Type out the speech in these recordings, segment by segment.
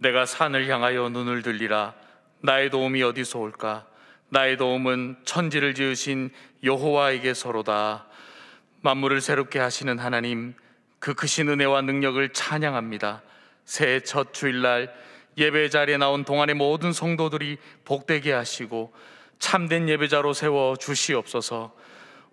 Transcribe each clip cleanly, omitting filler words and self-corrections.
내가 산을 향하여 눈을 들리라. 나의 도움이 어디서 올까? 나의 도움은 천지를 지으신 여호와에게서로다. 만물을 새롭게 하시는 하나님, 그 크신 은혜와 능력을 찬양합니다. 새해 첫 주일날 예배 자리에 나온 동안의 모든 성도들이 복되게 하시고 참된 예배자로 세워 주시옵소서.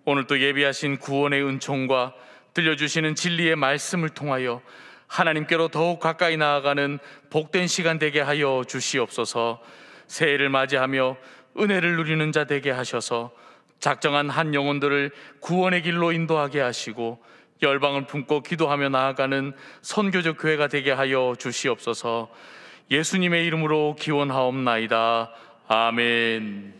오늘 또 예비하신 구원의 은총과 들려주시는 진리의 말씀을 통하여 하나님께로 더욱 가까이 나아가는 복된 시간 되게 하여 주시옵소서. 새해를 맞이하며 은혜를 누리는 자 되게 하셔서 작정한 한 영혼들을 구원의 길로 인도하게 하시고 열방을 품고 기도하며 나아가는 선교적 교회가 되게 하여 주시옵소서. 예수님의 이름으로 기원하옵나이다. 아멘.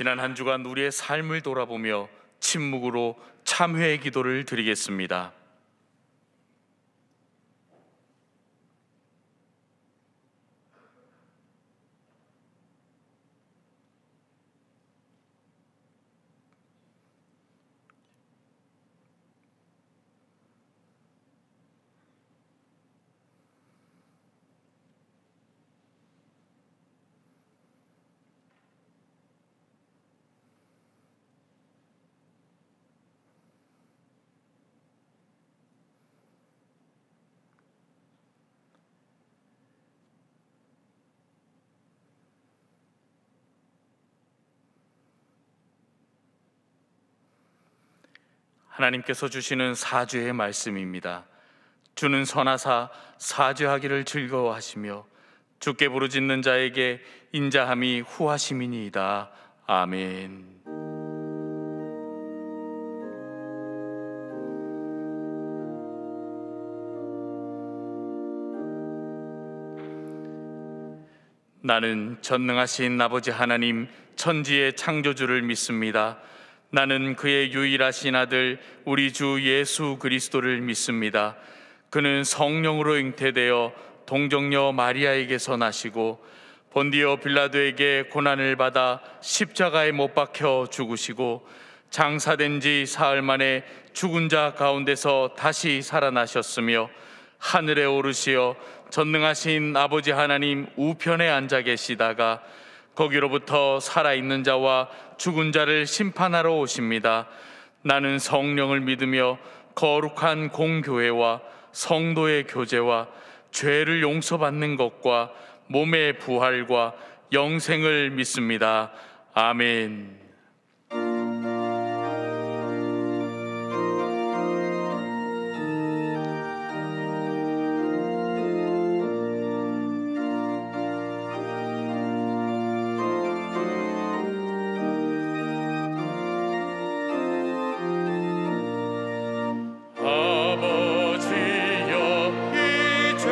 지난 한 주간 우리의 삶을 돌아보며 침묵으로 참회의 기도를 드리겠습니다. 하나님께서 주시는 사죄의 말씀입니다. 주는 선하사 사죄하기를 즐거워하시며 주께 부르짖는 자에게 인자함이 후하심이니이다. 아멘. 나는 전능하신 아버지 하나님 천지의 창조주를 믿습니다. 나는 그의 유일하신 아들 우리 주 예수 그리스도를 믿습니다. 그는 성령으로 잉태되어 동정녀 마리아에게서 나시고 본디오 빌라도에게 고난을 받아 십자가에 못 박혀 죽으시고 장사된 지 사흘 만에 죽은 자 가운데서 다시 살아나셨으며 하늘에 오르시어 전능하신 아버지 하나님 우편에 앉아 계시다가 거기로부터 살아있는 자와 죽은 자를 심판하러 오십니다. 나는 성령을 믿으며 거룩한 공교회와 성도의 교제와 죄를 용서받는 것과 몸의 부활과 영생을 믿습니다. 아멘. 아버지여, 이제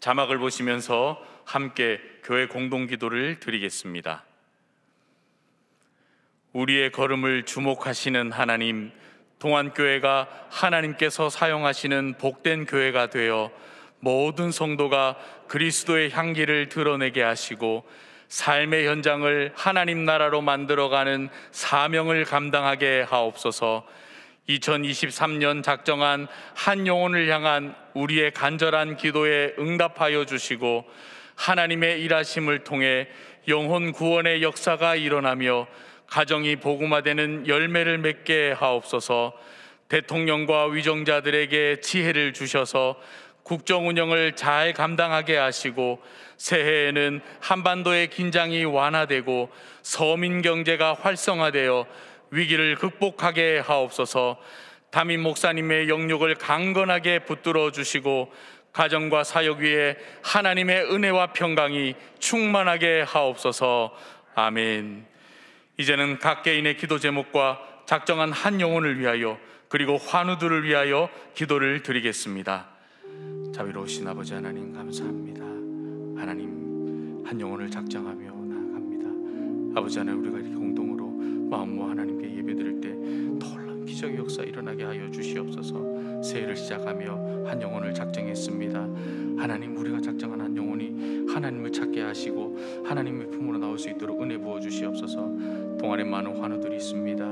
자막을 보시면서 함께 교회 공동기도를 드리겠습니다. 우리의 걸음을 주목하시는 하나님, 동안교회가 하나님께서 사용하시는 복된 교회가 되어 모든 성도가 그리스도의 향기를 드러내게 하시고 삶의 현장을 하나님 나라로 만들어가는 사명을 감당하게 하옵소서. 2023년 작정한 한 영혼을 향한 우리의 간절한 기도에 응답하여 주시고 하나님의 일하심을 통해 영혼 구원의 역사가 일어나며 가정이 복음화되는 열매를 맺게 하옵소서. 대통령과 위정자들에게 지혜를 주셔서 국정 운영을 잘 감당하게 하시고 새해에는 한반도의 긴장이 완화되고 서민 경제가 활성화되어 위기를 극복하게 하옵소서. 담임 목사님의 영육을 강건하게 붙들어 주시고 가정과 사역 위에 하나님의 은혜와 평강이 충만하게 하옵소서. 아멘. 이제는 각 개인의 기도 제목과 작정한 한 영혼을 위하여 그리고 환우들을 위하여 기도를 드리겠습니다. 자비로우신 아버지 하나님 감사합니다. 하나님, 한 영혼을 작정하며 나아갑니다. 아버지 하나님, 우리가 이렇게 공동으로 마음으로 하나님께 예배드릴 때 놀라운 기적의 역사 일어나게 하여 주시옵소서. 새해를 시작하며 한 영혼을 작정했습니다. 하나님, 우리가 작정한 한 영혼이 하나님을 찾게 하시고 하나님의 품으로 나올 수 있도록 은혜 부어 주시옵소서. 동안에 많은 환우들이 있습니다.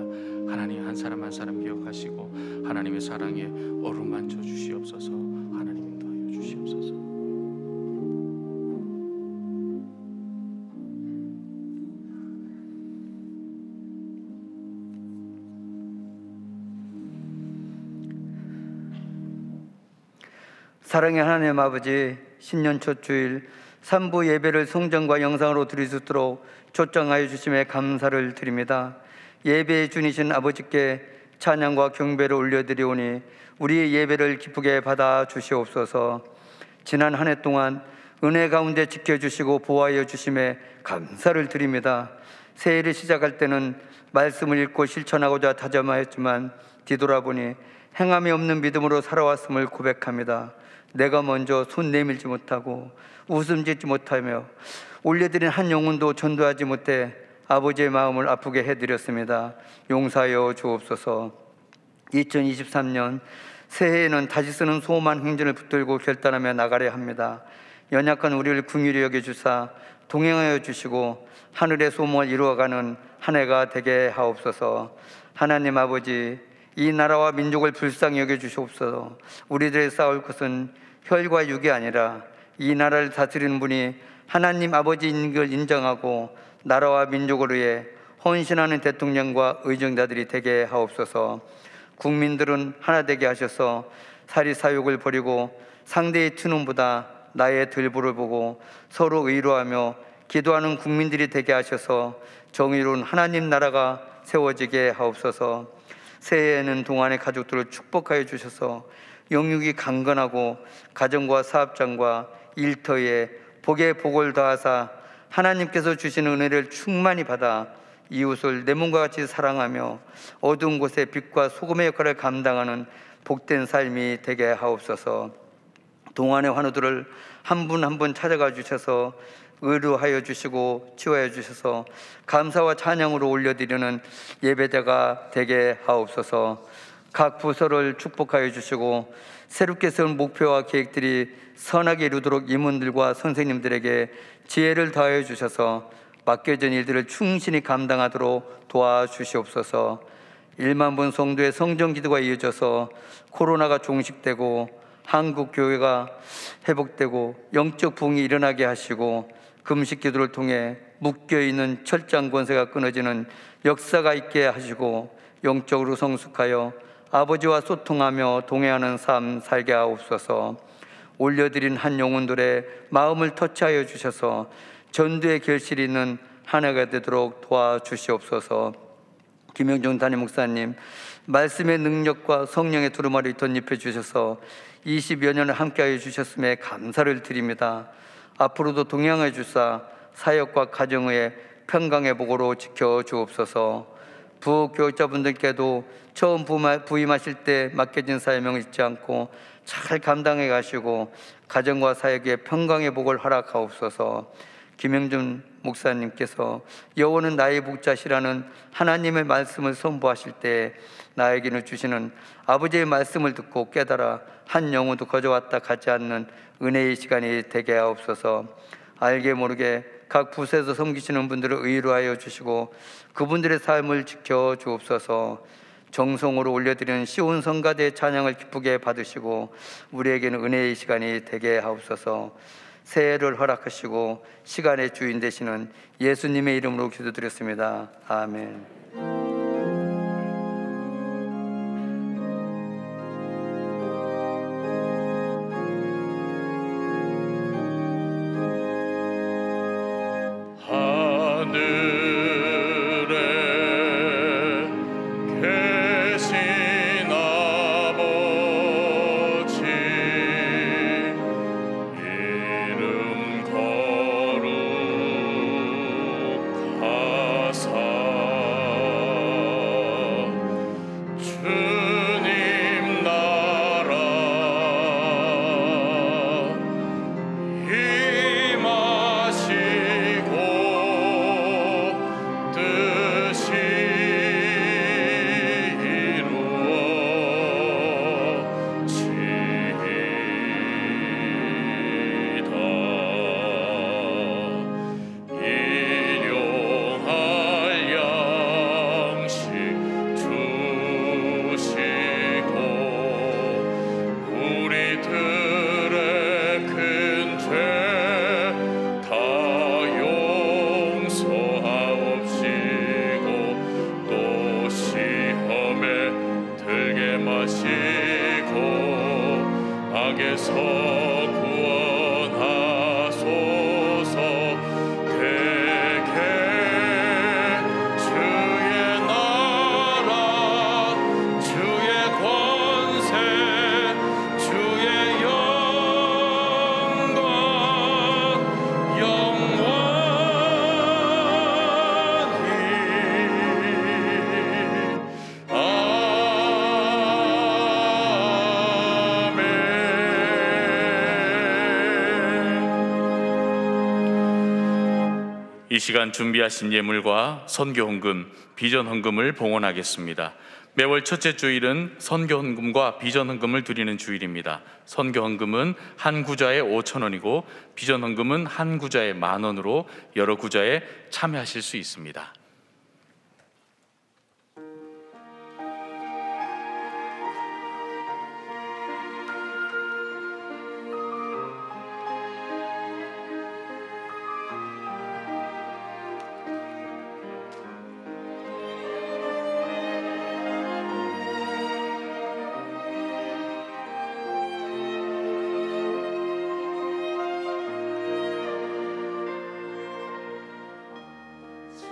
하나님, 한 사람 한 사람 기억하시고 하나님의 사랑에 어루만져 주시옵소서. 하나님 인도하여 주시옵소서. 사랑의 하나님 아버지, 신년 첫 주일 3부 예배를 성전과 영상으로 드릴 수 있도록 초청하여 주심에 감사를 드립니다. 예배의 주이신 아버지께 찬양과 경배를 올려드리오니 우리의 예배를 기쁘게 받아 주시옵소서. 지난 한 해 동안 은혜 가운데 지켜주시고 보호하여 주심에 감사를 드립니다. 새해를 시작할 때는 말씀을 읽고 실천하고자 다짐하였지만 뒤돌아보니 행함이 없는 믿음으로 살아왔음을 고백합니다. 내가 먼저 손 내밀지 못하고 웃음 짓지 못하며 올려드린 한 영혼도 전도하지 못해 아버지의 마음을 아프게 해드렸습니다. 용서하여 주옵소서. 2023년 새해에는 다시 쓰는 소망 행진을 붙들고 결단하며 나가려 합니다. 연약한 우리를 긍휼히 여겨주사 동행하여 주시고 하늘의 소망을 이루어가는 한 해가 되게 하옵소서. 하나님 아버지, 이 나라와 민족을 불쌍히 여겨주시옵소서. 우리들의 싸울 것은 혈과 육이 아니라 이 나라를 다스리는 분이 하나님 아버지인 걸 인정하고 나라와 민족을 위해 헌신하는 대통령과 의정자들이 되게 하옵소서. 국민들은 하나 되게 하셔서 사리사욕을 버리고 상대의 투놈보다 나의 들보를 보고 서로 의로하며 기도하는 국민들이 되게 하셔서 정의로운 하나님 나라가 세워지게 하옵소서. 새해에는 동안의 가족들을 축복하여 주셔서 영육이 강건하고 가정과 사업장과 일터에 복에 복을 더하사 하나님께서 주시는 은혜를 충만히 받아 이웃을 내 몸과 같이 사랑하며 어두운 곳에 빛과 소금의 역할을 감당하는 복된 삶이 되게 하옵소서. 동안의 환우들을 한 분 한 분 찾아가 주셔서 의료하여 주시고 치유하여 주셔서 감사와 찬양으로 올려드리는 예배자가 되게 하옵소서. 각 부서를 축복하여 주시고 새롭게 세운 목표와 계획들이 선하게 이루도록 임원들과 선생님들에게 지혜를 더하여 주셔서 맡겨진 일들을 충실히 감당하도록 도와주시옵소서. 1만 분 성도의 성전 기도가 이어져서 코로나가 종식되고 한국 교회가 회복되고 영적 부흥이 일어나게 하시고 금식 기도를 통해 묶여있는 철장 권세가 끊어지는 역사가 있게 하시고 영적으로 성숙하여 아버지와 소통하며 동행하는 삶 살게 하옵소서. 올려드린 한 영혼들의 마음을 터치하여 주셔서 전도의 결실이 있는 한 해가 되도록 도와주시옵소서. 김영종 담임 목사님, 말씀의 능력과 성령의 두루마리 덧입혀 주셔서 20여 년을 함께하여 주셨음에 감사를 드립니다. 앞으로도 동행하여 주사 사역과 가정의 평강의 복으로 지켜주옵소서. 부교육자분들께도 처음 부임하실 때 맡겨진 사명을 잊지 않고 잘 감당해 가시고 가정과 사역에 평강의 복을 허락하옵소서. 김영준 목사님께서 여호와는 나의 목자시라는 하나님의 말씀을 선포하실 때 나에게는 주시는 아버지의 말씀을 듣고 깨달아 한 영혼도 거저왔다 가지 않는 은혜의 시간이 되게 하옵소서. 알게 모르게 각 부서에서 섬기시는 분들을 의로하여 주시고 그분들의 삶을 지켜 주옵소서. 정성으로 올려드리는 시온 성가대 찬양을 기쁘게 받으시고 우리에게는 은혜의 시간이 되게 하옵소서. 새해를 허락하시고 시간의 주인 되시는 예수님의 이름으로 기도드렸습니다. 아멘. 이 시간 준비하신 예물과 선교 헌금, 비전 헌금을 봉헌하겠습니다. 매월 첫째 주일은 선교 헌금과 비전 헌금을 드리는 주일입니다. 선교 헌금은 한 구자에 5,000원이고 비전 헌금은 한 구자에 10,000원으로 여러 구자에 참여하실 수 있습니다. 주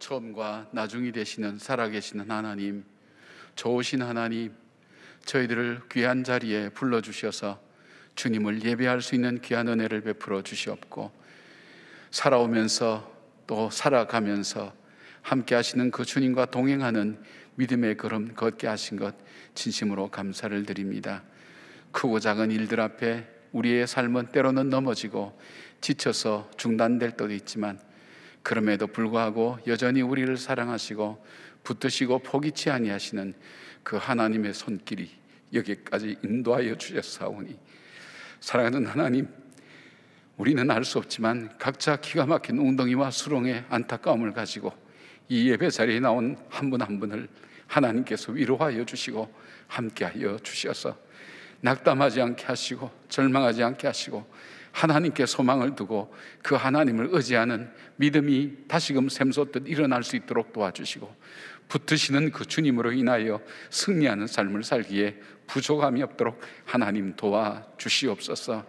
처음과 나중이 되시는 살아계시는 하나님, 좋으신 하나님, 저희들을 귀한 자리에 불러주셔서 주님을 예배할 수 있는 귀한 은혜를 베풀어 주시옵고, 살아오면서 또 살아가면서 함께 하시는 그 주님과 동행하는 믿음의 걸음 걷게 하신 것 진심으로 감사를 드립니다. 크고 작은 일들 앞에 우리의 삶은 때로는 넘어지고 지쳐서 중단될 때도 있지만, 그럼에도 불구하고 여전히 우리를 사랑하시고 붙드시고 포기치 아니하시는 그 하나님의 손길이 여기까지 인도하여 주셨사오니, 사랑하는 하나님, 우리는 알 수 없지만 각자 기가 막힌 웅덩이와 수렁의 안타까움을 가지고 이 예배 자리에 나온 한 분 한 분을 하나님께서 위로하여 주시고 함께하여 주셔서 낙담하지 않게 하시고 절망하지 않게 하시고 하나님께 소망을 두고 그 하나님을 의지하는 믿음이 다시금 샘솟듯 일어날 수 있도록 도와주시고, 붙으시는 그 주님으로 인하여 승리하는 삶을 살기에 부족함이 없도록 하나님 도와주시옵소서.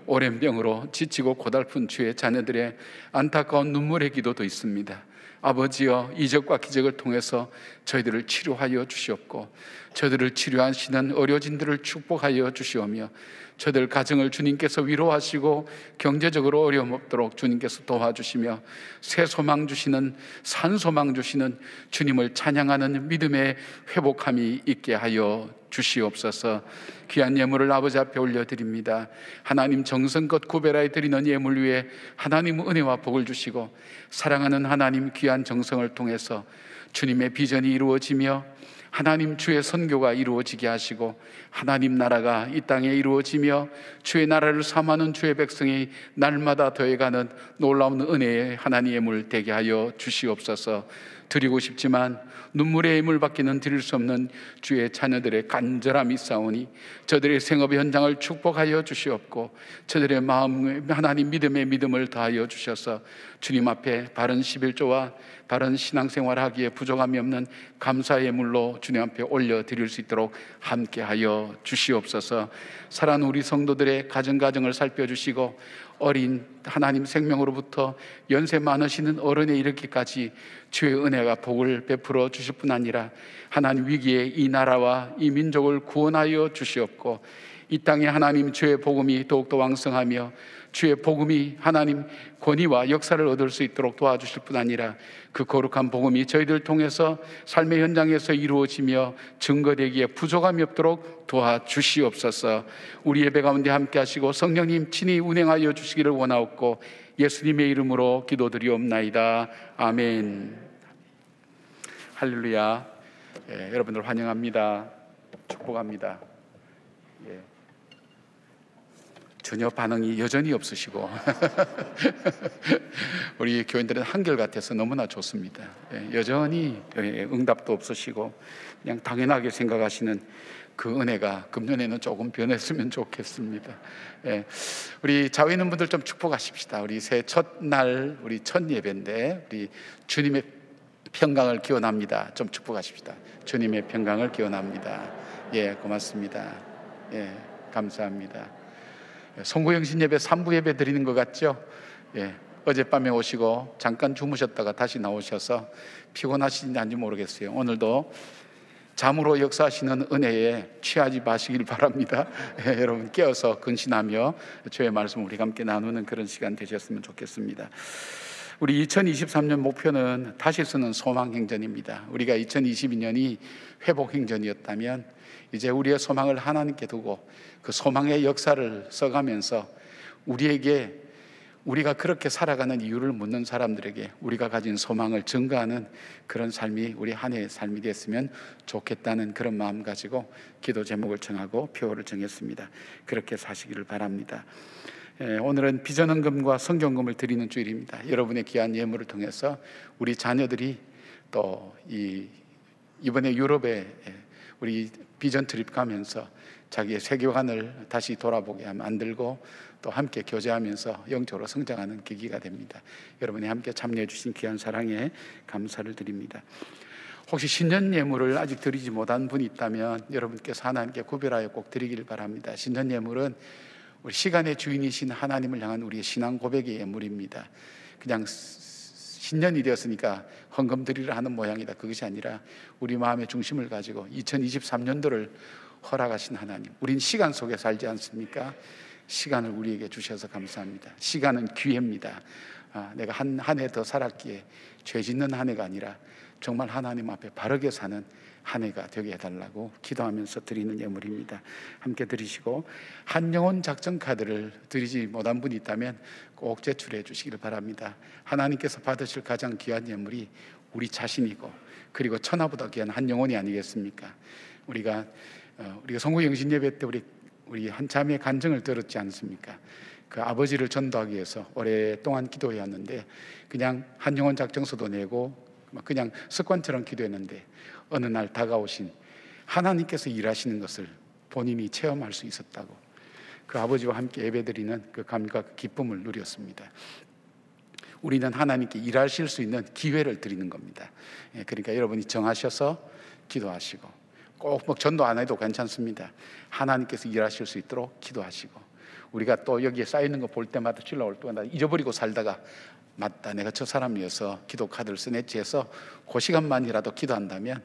오랜 병으로 지치고 고달픈 주의 자녀들의 안타까운 눈물의 기도도 있습니다. 아버지여, 이적과 기적을 통해서 저희들을 치료하여 주시옵고, 저희들을 치료하시는 의료진들을 축복하여 주시오며, 저희들 가정을 주님께서 위로하시고 경제적으로 어려움 없도록 주님께서 도와주시며, 새 소망 주시는, 산 소망 주시는 주님을 찬양하는 믿음의 회복함이 있게 하여 주시옵소서. 귀한 예물을 아버지 앞에 올려드립니다. 하나님 정성껏 구별하여 드리는 예물 위에 하나님 은혜와 복을 주시고, 사랑하는 하나님 귀한 정성을 통해서 주님의 비전이 이루어지며 하나님 주의 선교가 이루어지게 하시고, 하나님 나라가 이 땅에 이루어지며 주의 나라를 삼하는 주의 백성이 날마다 더해가는 놀라운 은혜의 하나님의 물 되게 하여 주시옵소서. 드리고 싶지만 눈물의 예물밖에는 드릴 수 없는 주의 자녀들의 간절함이 있사오니 저들의 생업의 현장을 축복하여 주시옵고, 저들의 마음에 하나님 믿음의 믿음을 더하여 주셔서 주님 앞에 바른 11조와 바른 신앙생활 하기에 부족함이 없는 감사의 예물로 주님 앞에 올려드릴 수 있도록 함께하여 주시옵소서. 사랑하는 우리 성도들의 가정을 살펴주시고, 어린 하나님 생명으로부터 연세 많으시는 어른에 이르기까지 주의 은혜가 복을 베풀어 주실 뿐 아니라 하나님 위기에 이 나라와 이 민족을 구원하여 주시옵고, 이 땅에 하나님 주의 복음이 더욱더 왕성하며 주의 복음이 하나님 권위와 역사를 얻을 수 있도록 도와주실 뿐 아니라 그 거룩한 복음이 저희들 통해서 삶의 현장에서 이루어지며 증거되기에 부족함이 없도록 도와주시옵소서. 우리 예배 가운데 함께 하시고 성령님 친히 운행하여 주시기를 원하옵고 예수님의 이름으로 기도드리옵나이다. 아멘. 할렐루야. 여러분들 환영합니다. 축복합니다. 전혀 반응이 여전히 없으시고 우리 교인들은 한결같아서 너무나 좋습니다. 여전히 응답도 없으시고 그냥 당연하게 생각하시는 그 은혜가 금년에는 조금 변했으면 좋겠습니다. 우리 자외 있는 분들 좀 축복하십시다. 우리 새해 첫날 우리 첫 예배인데 우리 주님의 평강을 기원합니다. 좀 축복하십시다. 주님의 평강을 기원합니다. 고맙습니다. 감사합니다. 송구영신 예배 3부 예배 드리는 것 같죠? 어젯밤에 오시고 잠깐 주무셨다가 다시 나오셔서 피곤하신지 모르겠어요. 오늘도 잠으로 역사하시는 은혜에 취하지 마시길 바랍니다. 여러분 깨어서 근신하며 주의 말씀을 우리가 함께 나누는 그런 시간 되셨으면 좋겠습니다. 우리 2023년 목표는 다시 쓰는 소망행전입니다. 우리가 2022년이 회복행전이었다면 이제 우리의 소망을 하나님께 두고 그 소망의 역사를 써가면서 우리가 그렇게 살아가는 이유를 묻는 사람들에게 우리가 가진 소망을 증거하는 그런 삶이 우리 한 해의 삶이 됐으면 좋겠다는 그런 마음 가지고 기도 제목을 정하고 표를 정했습니다. 그렇게 사시기를 바랍니다. 오늘은 비전헌금과 성경금을 드리는 주일입니다. 여러분의 귀한 예물을 통해서 우리 자녀들이 또 이번에 유럽에 우리 비전 트립 가면서 자기의 세계관을 다시 돌아보게 만들고 또 함께 교제하면서 영적으로 성장하는 계기가 됩니다. 여러분이 함께 참여해 주신 귀한 사랑에 감사를 드립니다. 혹시 신년 예물을 아직 드리지 못한 분이 있다면 여러분께서 하나님께 구별하여 꼭 드리길 바랍니다. 신년 예물은 우리 시간의 주인이신 하나님을 향한 우리의 신앙 고백의 예물입니다. 그냥 신년이 되었으니까 헌금 드리려 하는 모양이다. 그것이 아니라 우리 마음의 중심을 가지고 2023년도를 허락하신 하나님, 우린 시간 속에 살지 않습니까? 시간을 우리에게 주셔서 감사합니다. 시간은 기회입니다. 내가 한 해 더 살았기에 죄 짓는 한 해가 아니라 정말 하나님 앞에 바르게 사는 한 해가 되게 해달라고 기도하면서 드리는 예물입니다. 함께 드리시고, 한영혼 작전 카드를 드리지 못한 분이 있다면 꼭 제출해 주시기를 바랍니다. 하나님께서 받으실 가장 귀한 예물이 우리 자신이고, 그리고 천하보다 귀한 한 영혼이 아니겠습니까? 우리가 성구 영신 예배 때 우리 한 자매의 간증을 들었지 않습니까? 그 아버지를 전도하기 위해서 오랫동안 기도해 왔는데, 그냥 한 영혼 작정서도 내고 그냥 습관처럼 기도했는데, 어느 날 다가오신 하나님께서 일하시는 것을 본인이 체험할 수 있었다고, 그 아버지와 함께 예배드리는 그 감과 그 기쁨을 누렸습니다. 우리는 하나님께 일하실 수 있는 기회를 드리는 겁니다. 그러니까 여러분이 정하셔서 기도하시고, 꼭 전도 안 해도 괜찮습니다. 하나님께서 일하실 수 있도록 기도하시고, 우리가 또 여기에 쌓이는 거 볼 때마다 주일날 올 때마다 잊어버리고 살다가, 맞다, 내가 저 사람이어서 기도 카드를 스네치 해서 그 시간만이라도 기도한다면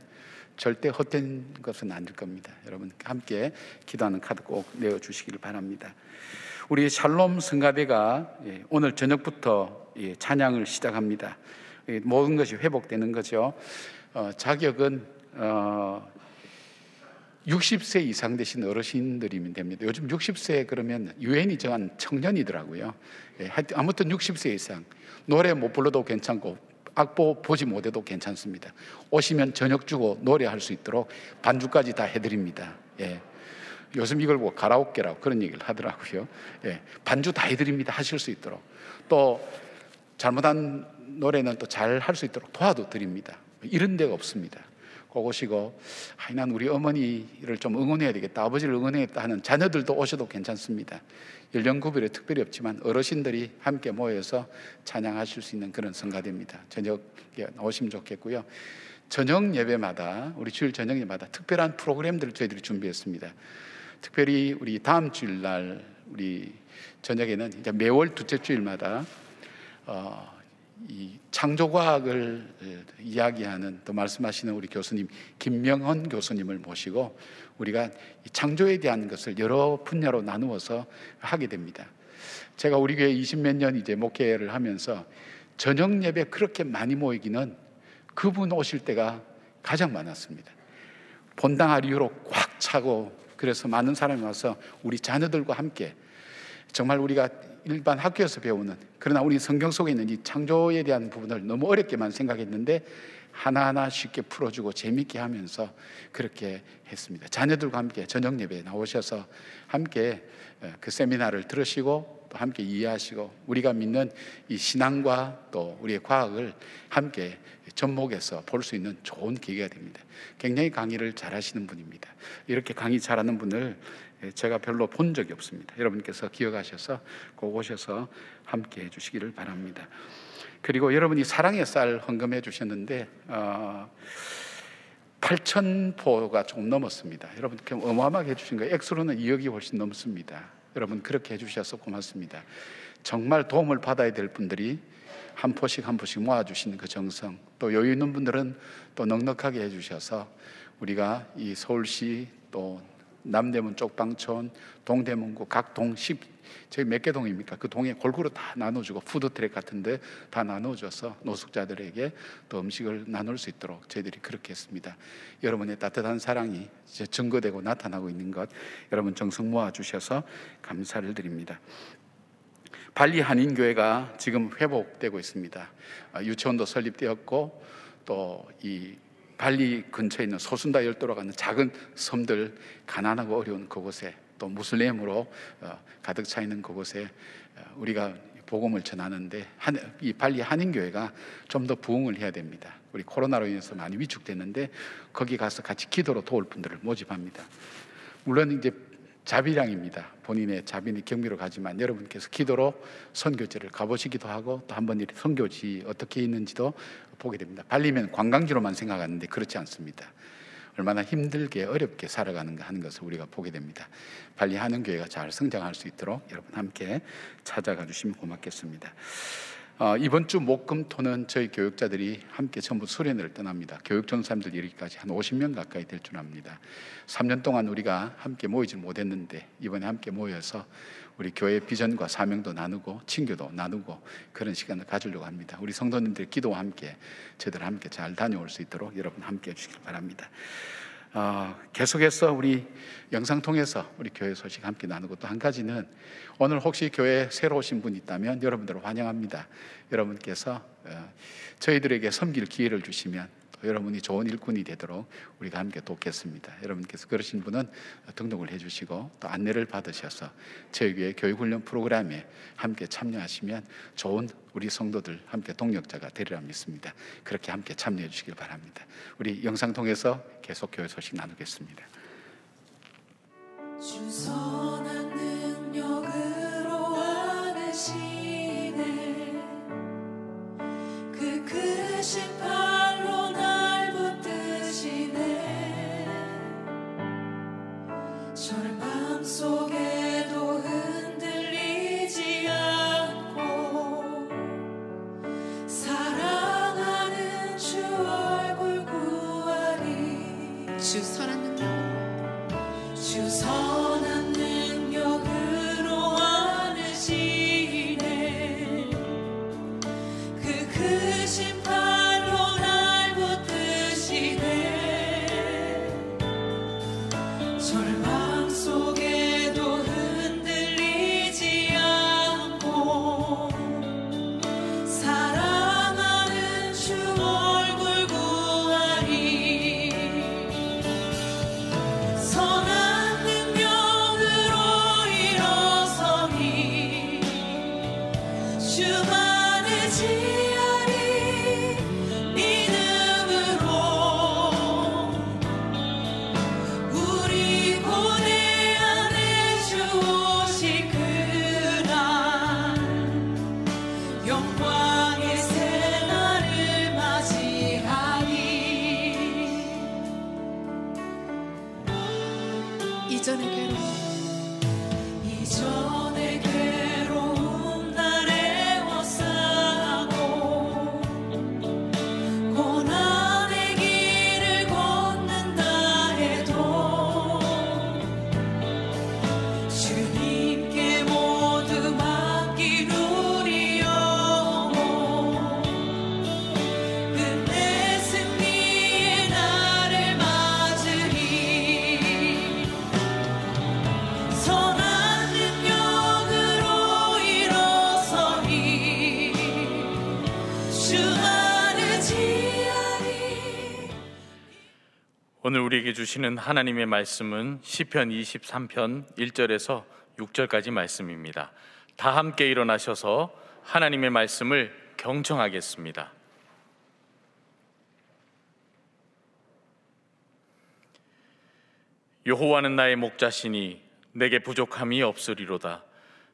절대 헛된 것은 아닐 겁니다. 여러분 함께 기도하는 카드 꼭 내어주시기를 바랍니다. 우리 샬롬 성가대가 오늘 저녁부터 찬양을 시작합니다. 모든 것이 회복되는 거죠. 자격은 60세 이상 되신 어르신들이면 됩니다. 요즘 60세 그러면 유엔이 정한 청년이더라고요. 아무튼 60세 이상, 노래 못 불러도 괜찮고 악보 보지 못해도 괜찮습니다. 오시면 저녁 주고 노래할 수 있도록 반주까지 다 해드립니다. 요즘 이걸 보고 가라오케라고 그런 얘기를 하더라고요. 반주 다 해드립니다. 하실 수 있도록. 또 잘못한 노래는 또 잘 할 수 있도록 도와도 드립니다. 이런 데가 없습니다. 꼭 오시고, 난 우리 어머니를 좀 응원해야 되겠다, 아버지를 응원해야겠다 하는 자녀들도 오셔도 괜찮습니다. 연령 구별이 특별히 없지만 어르신들이 함께 모여서 찬양하실 수 있는 그런 성가대입니다. 저녁에 오시면 좋겠고요. 저녁 예배마다, 우리 주일 저녁 예배마다 특별한 프로그램들을 저희들이 준비했습니다. 특별히 우리 다음 주일날 우리 저녁에는 이제 매월 둘째 주일마다 이 창조과학을 이야기하는, 또 말씀하시는 우리 교수님 김명헌 교수님을 모시고 우리가 이 창조에 대한 것을 여러 분야로 나누어서 하게 됩니다. 제가 우리 교회 20몇 년 이제 목회를 하면서 저녁 예배 그렇게 많이 모이기는 그분 오실 때가 가장 많았습니다. 본당 아리유로 꽉 차고, 그래서 많은 사람이 와서 우리 자녀들과 함께 정말 우리가 일반 학교에서 배우는, 그러나 우리 성경 속에 있는 이 창조에 대한 부분을 너무 어렵게만 생각했는데 하나하나 쉽게 풀어주고 재미있게 하면서 그렇게 했습니다. 자녀들과 함께 저녁 예배에 나오셔서 함께 그 세미나를 들으시고 또 함께 이해하시고, 우리가 믿는 이 신앙과 또 우리의 과학을 함께 접목해서 볼 수 있는 좋은 기회가 됩니다. 굉장히 강의를 잘하시는 분입니다. 이렇게 강의 잘하는 분을 제가 별로 본 적이 없습니다. 여러분께서 기억하셔서 꼭 오셔서 함께 해주시기를 바랍니다. 그리고 여러분이 사랑의 쌀 헌금해 주셨는데 8,000포가 조금 넘었습니다. 여러분 어마어마하게 해주신 거예요. 액수로는 2억이 훨씬 넘습니다. 여러분 그렇게 해주셔서 고맙습니다. 정말 도움을 받아야 될 분들이 한 포씩 한 포씩 모아주시는 그 정성, 또 여유 있는 분들은 또 넉넉하게 해주셔서 우리가 이 서울시 또 남대문 쪽방촌, 동대문구 각 동 10, 저희 몇 개 동입니까? 그 동에 골고루 다 나눠주고, 푸드트랙 같은데 다 나눠줘서 노숙자들에게 또 음식을 나눌 수 있도록 저희들이 그렇게 했습니다. 여러분의 따뜻한 사랑이 이제 증거되고 나타나고 있는 것, 여러분 정성 모아주셔서 감사를 드립니다. 발리 한인교회가 지금 회복되고 있습니다. 유치원도 설립되었고, 또 이 발리 근처에 있는 소순다 열도로 가는 작은 섬들, 가난하고 어려운 그곳에, 또 무슬림으로 가득 차 있는 그곳에 우리가 복음을 전하는데 이 발리 한인교회가 좀 더 부흥을 해야 됩니다. 우리 코로나로 인해서 많이 위축됐는데 거기 가서 같이 기도로 도울 분들을 모집합니다. 물론 이제 자비량입니다. 본인의 자비는 경비로 가지만 여러분께서 기도로 선교지를 가보시기도 하고, 또 한번 선교지 어떻게 있는지도 보게 됩니다. 발리면 관광지로만 생각하는데 그렇지 않습니다. 얼마나 힘들게 어렵게 살아가는가 하는 것을 우리가 보게 됩니다. 발리 한인교회가 잘 성장할 수 있도록 여러분 함께 찾아가 주시면 고맙겠습니다. 이번 주 목금토는 저희 교육자들이 함께 전부 수련회를 떠납니다. 교육 전사님들 이르기까지 한 50명 가까이 될 줄 압니다. 3년 동안 우리가 함께 모이지 못했는데 이번에 함께 모여서 우리 교회 비전과 사명도 나누고 친교도 나누고 그런 시간을 가지려고 합니다. 우리 성도님들 기도와 함께 저희들 함께 잘 다녀올 수 있도록 여러분 함께 해주시길 바랍니다. 계속해서 우리 영상 통해서 우리 교회 소식 함께 나누고, 또 한 가지는 오늘 혹시 교회에 새로 오신 분 있다면 여러분들을 환영합니다. 여러분께서 저희들에게 섬길 기회를 주시면 또 여러분이 좋은 일꾼이 되도록 우리가 함께 돕겠습니다. 여러분께서 그러신 분은 등록을 해주시고 또 안내를 받으셔서 저희 교회 교육훈련 프로그램에 함께 참여하시면 좋은 우리 성도들 함께 동력자가 되리라 믿습니다. 그렇게 함께 참여해 주시길 바랍니다. 우리 영상 통해서 계속 교회 소식 나누겠습니다. 주 선한 능력으로 안으시네, 그 크신 팔로 날 붙드시네. 절망 속에도 흔들리지 않고 사랑하는 주 얼굴 구하리. 주 선한 능력으로 안으시네, 그 크신 팔로 날 붙드시네. 절망 속에도 흔들리지 않고 사랑하는 주 얼굴 구하리. 선한 능력으로 일어서니 주만을 지하리. 믿음으로 우리 고뇌 안에 주 오실 그날, 영광의 새날을 맞이하리. 이전의 괴로움 날 애워싸고 고난의 길을 걷는다 해도 주님께 모두 맡긴 우리 영혼, 끝내 승리의 날을 맞으리. 선한 능력으로 일어서니 주만을 지하리. 오늘 우리에게 주시는 하나님의 말씀은 시편 23편 1절에서 6절까지 말씀입니다. 다 함께 일어나셔서 하나님의 말씀을 경청하겠습니다. 여호와는 나의 목자시니 내게 부족함이 없으리로다.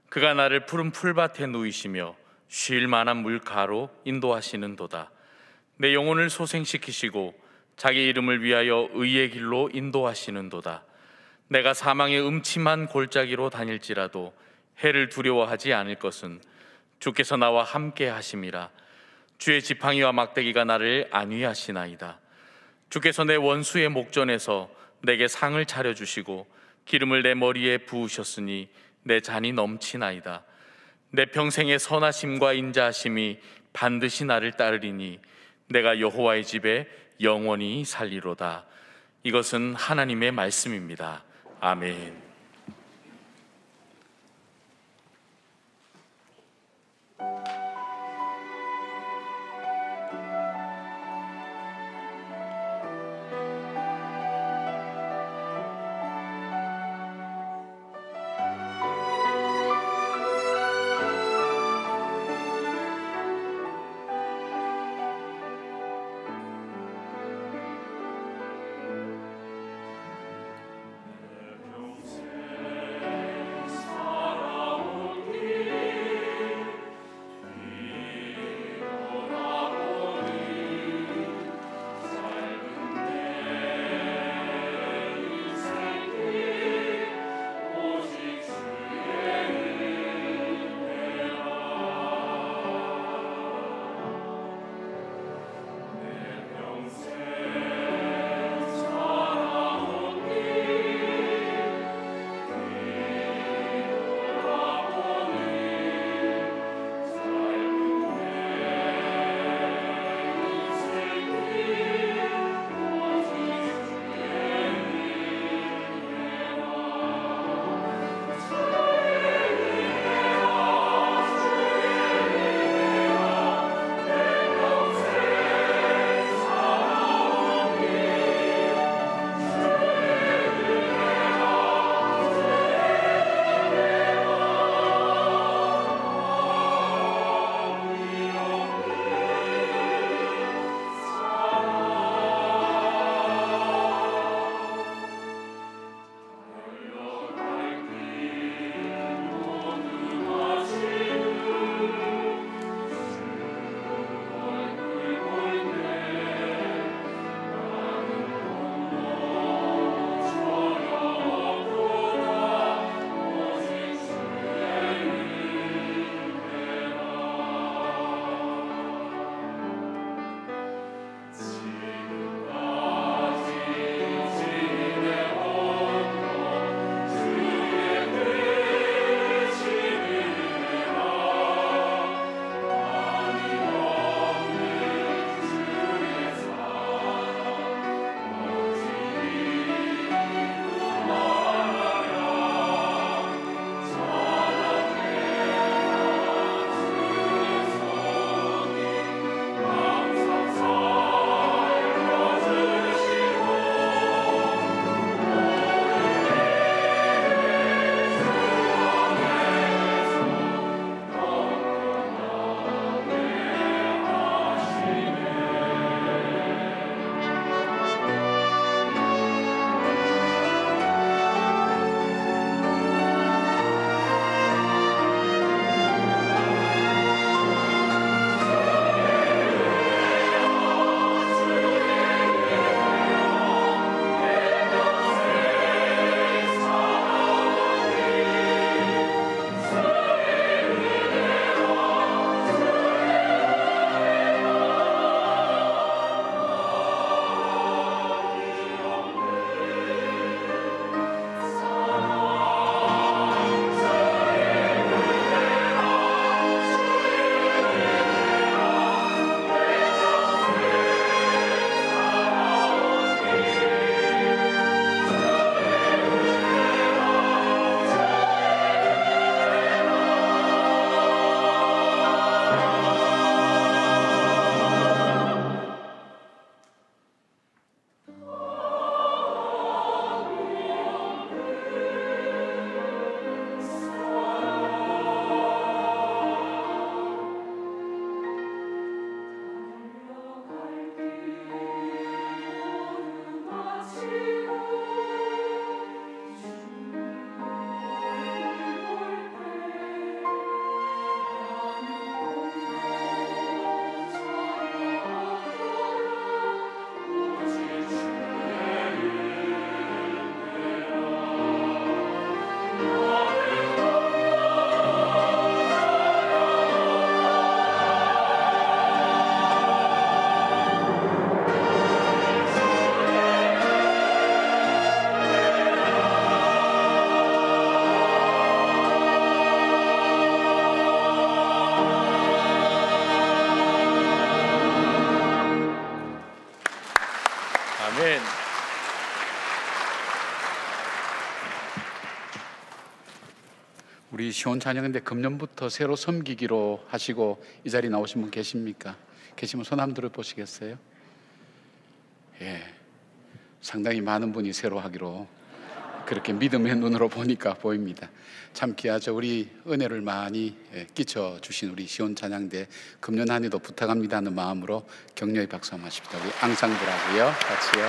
그가 나를 푸른 풀밭에 누이시며 쉴 만한 물가로 인도하시는도다. 내 영혼을 소생시키시고 자기 이름을 위하여 의의 길로 인도하시는도다. 내가 사망의 음침한 골짜기로 다닐지라도 해를 두려워하지 않을 것은 주께서 나와 함께 하심이라. 주의 지팡이와 막대기가 나를 안위하시나이다. 주께서 내 원수의 목전에서 내게 상을 차려주시고 기름을 내 머리에 부으셨으니 내 잔이 넘치나이다. 내 평생의 선하심과 인자하심이 반드시 나를 따르리니 내가 여호와의 집에 영원히 살리로다. 이것은 하나님의 말씀입니다. 아멘. 우리 시온 찬양인데 금년부터 새로 섬기기로 하시고 이 자리에 나오신 분 계십니까? 계시면 손 한번 들어 보시겠어요? 예, 상당히 많은 분이 새로 하기로 그렇게 믿음의 눈으로 보니까 보입니다. 참 귀하죠. 우리 은혜를 많이 끼쳐 주신 우리 시온 찬양대 금년 한 해도 부탁합니다 하는 마음으로 격려의 박수 한번 하십시다. 우리 앙상블하고요 같이요.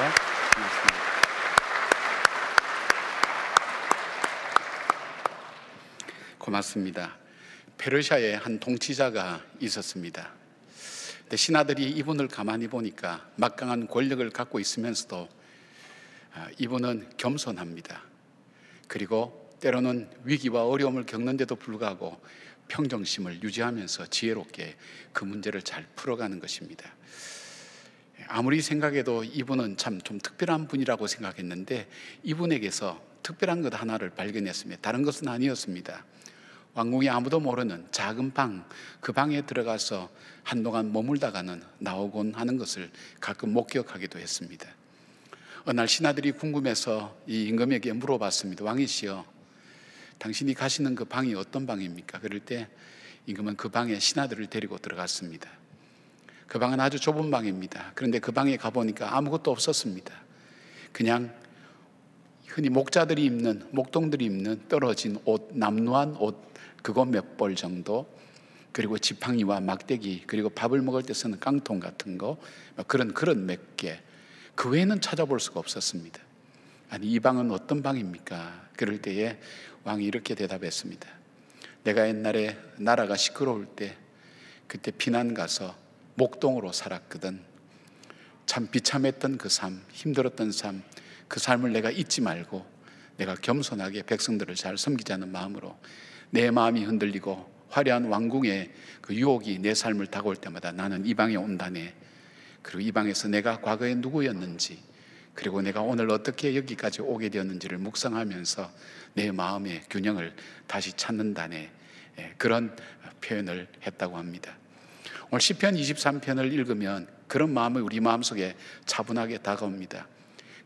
고맙습니다. 고맙습니다. 페르시아에 한 통치자가 있었습니다. 근데 신하들이 이분을 가만히 보니까 막강한 권력을 갖고 있으면서도 이분은 겸손합니다. 그리고 때로는 위기와 어려움을 겪는데도 불구하고 평정심을 유지하면서 지혜롭게 그 문제를 잘 풀어가는 것입니다. 아무리 생각해도 이분은 참 좀 특별한 분이라고 생각했는데 이분에게서 특별한 것 하나를 발견했습니다. 다른 것은 아니었습니다. 왕궁이 아무도 모르는 작은 방, 그 방에 들어가서 한동안 머물다가는 나오곤 하는 것을 가끔 목격하기도 했습니다. 어느 날 신하들이 궁금해서 이 임금에게 물어봤습니다. 왕이시여, 당신이 가시는 그 방이 어떤 방입니까? 그럴 때 임금은 그 방에 신하들을 데리고 들어갔습니다. 그 방은 아주 좁은 방입니다. 그런데 그 방에 가보니까 아무것도 없었습니다. 그냥 흔히 목자들이 입는, 목동들이 입는 떨어진 옷, 남루한 옷 그거 몇 벌 정도, 그리고 지팡이와 막대기, 그리고 밥을 먹을 때 쓰는 깡통 같은 거, 그런 그릇 몇 개, 그 외에는 찾아볼 수가 없었습니다. 아니, 이 방은 어떤 방입니까? 그럴 때에 왕이 이렇게 대답했습니다. 내가 옛날에 나라가 시끄러울 때 그때 피난 가서 목동으로 살았거든. 참 비참했던 그 삶, 힘들었던 삶, 그 삶을 내가 잊지 말고 내가 겸손하게 백성들을 잘 섬기자는 마음으로 내 마음이 흔들리고 화려한 왕궁의 그 유혹이 내 삶을 다가올 때마다 나는 이 방에 온다네. 그리고 이 방에서 내가 과거에 누구였는지, 그리고 내가 오늘 어떻게 여기까지 오게 되었는지를 묵상하면서 내 마음의 균형을 다시 찾는다네. 그런 표현을 했다고 합니다. 오늘 시편 23편을 읽으면 그런 마음이 우리 마음속에 차분하게 다가옵니다.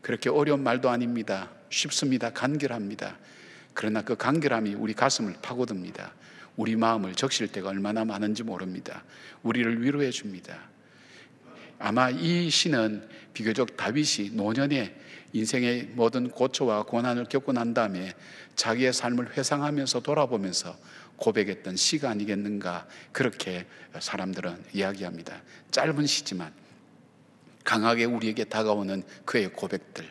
그렇게 어려운 말도 아닙니다. 쉽습니다. 간결합니다. 그러나 그 간결함이 우리 가슴을 파고듭니다. 우리 마음을 적실 때가 얼마나 많은지 모릅니다. 우리를 위로해 줍니다. 아마 이 시는 비교적 다윗이 노년에 인생의 모든 고초와 고난을 겪고 난 다음에 자기의 삶을 회상하면서 돌아보면서 고백했던 시가 아니겠는가, 그렇게 사람들은 이야기합니다. 짧은 시지만 강하게 우리에게 다가오는 그의 고백들.